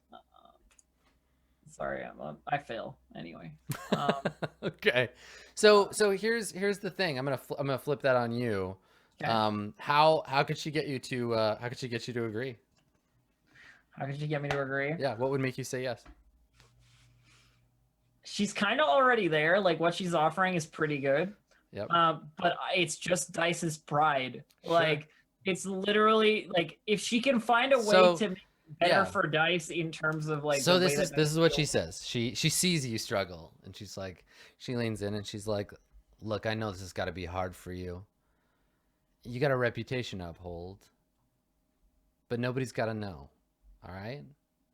Sorry, I fail anyway. Okay. So here's the thing. I'm gonna flip that on you. Okay. How could she get you to agree? How could she get me to agree? Yeah. What would make you say yes? She's kind of already there. Like what she's offering is pretty good. Yep. But it's just Dice's pride. Sure. Like it's literally like if she can find a way So, to make it better yeah. for Dice in terms of like. So the way this that is Dice what she feels. says. She sees you struggle, and she's like, she leans in and she's like, look, I know this has got to be hard for you. You got a reputation to uphold, but nobody's got to know. All right,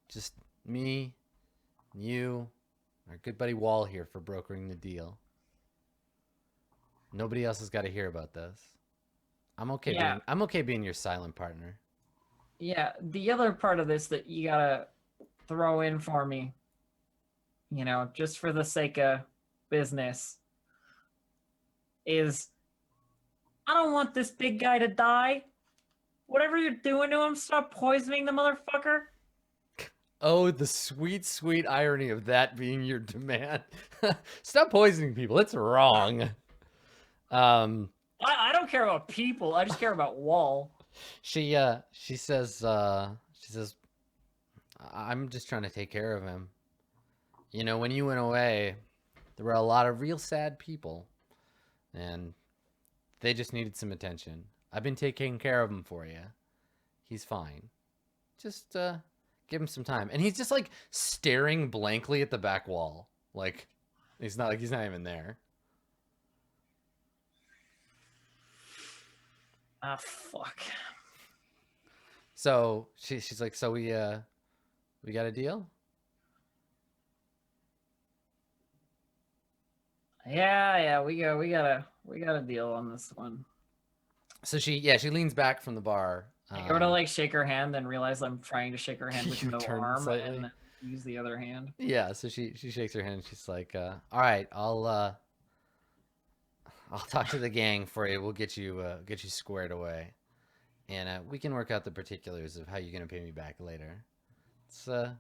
just me, you, our good buddy Wall here for brokering the deal. Nobody else has got to hear about this. I'm okay. Yeah. I'm okay being your silent partner. Yeah, the other part of this that you gotta throw in for me, just for the sake of business, is I don't want this big guy to die. Whatever you're doing to him, stop poisoning the motherfucker. Oh, the sweet, sweet irony of that being your demand. Stop poisoning people. It's wrong. I don't care about people. I just care about Wall. She says, I'm just trying to take care of him. You know, when you went away, there were a lot of real sad people, and they just needed some attention. I've been taking care of him for you. He's fine. Just give him some time. And he's just like staring blankly at the back wall. Like he's not even there. Ah, fuck. So she's like, so we got a deal? Yeah, we got a deal on this one. So she leans back from the bar. I go to like shake her hand, then realize I'm trying to shake her hand with You no turn arm, slightly. and use the other hand. Yeah, so she shakes her hand. She's like, all right, I'll talk to the gang for you. We'll get you squared away, and we can work out the particulars of how you're gonna pay me back later. It's good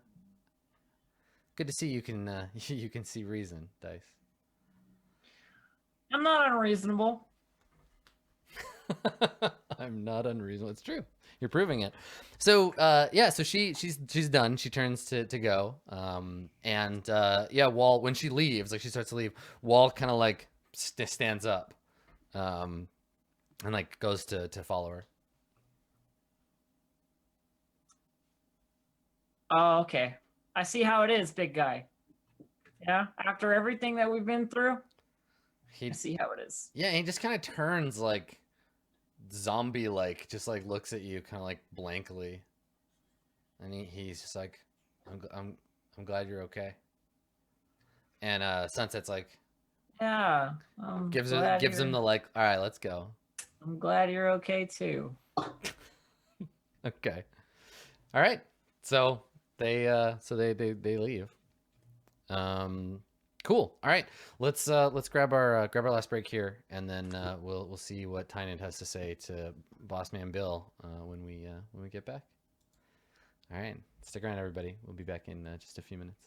to see you can you can see reason, Dice. I'm not unreasonable. I'm not unreasonable. It's true. You're proving it. So yeah, so she's done. She turns to go. And yeah, Wall, when she leaves, like she starts to leave, Wall kind of like stands up. And like goes to follow her. Oh, okay. I see how it is, big guy. Yeah, after everything that we've been through, I see how it is. Yeah, he just kind of turns like zombie like, just like looks at you kind of like blankly. And he's just like, I'm glad you're okay. And Sunset's like, Yeah. gives him the like, all right, let's go. I'm glad you're okay too. Okay. All right. So they leave. Cool. All right. Let's grab our last break here, and then we'll see what Tynan has to say to Boss Man Bill when we get back. All right. Stick around, everybody. We'll be back in just a few minutes.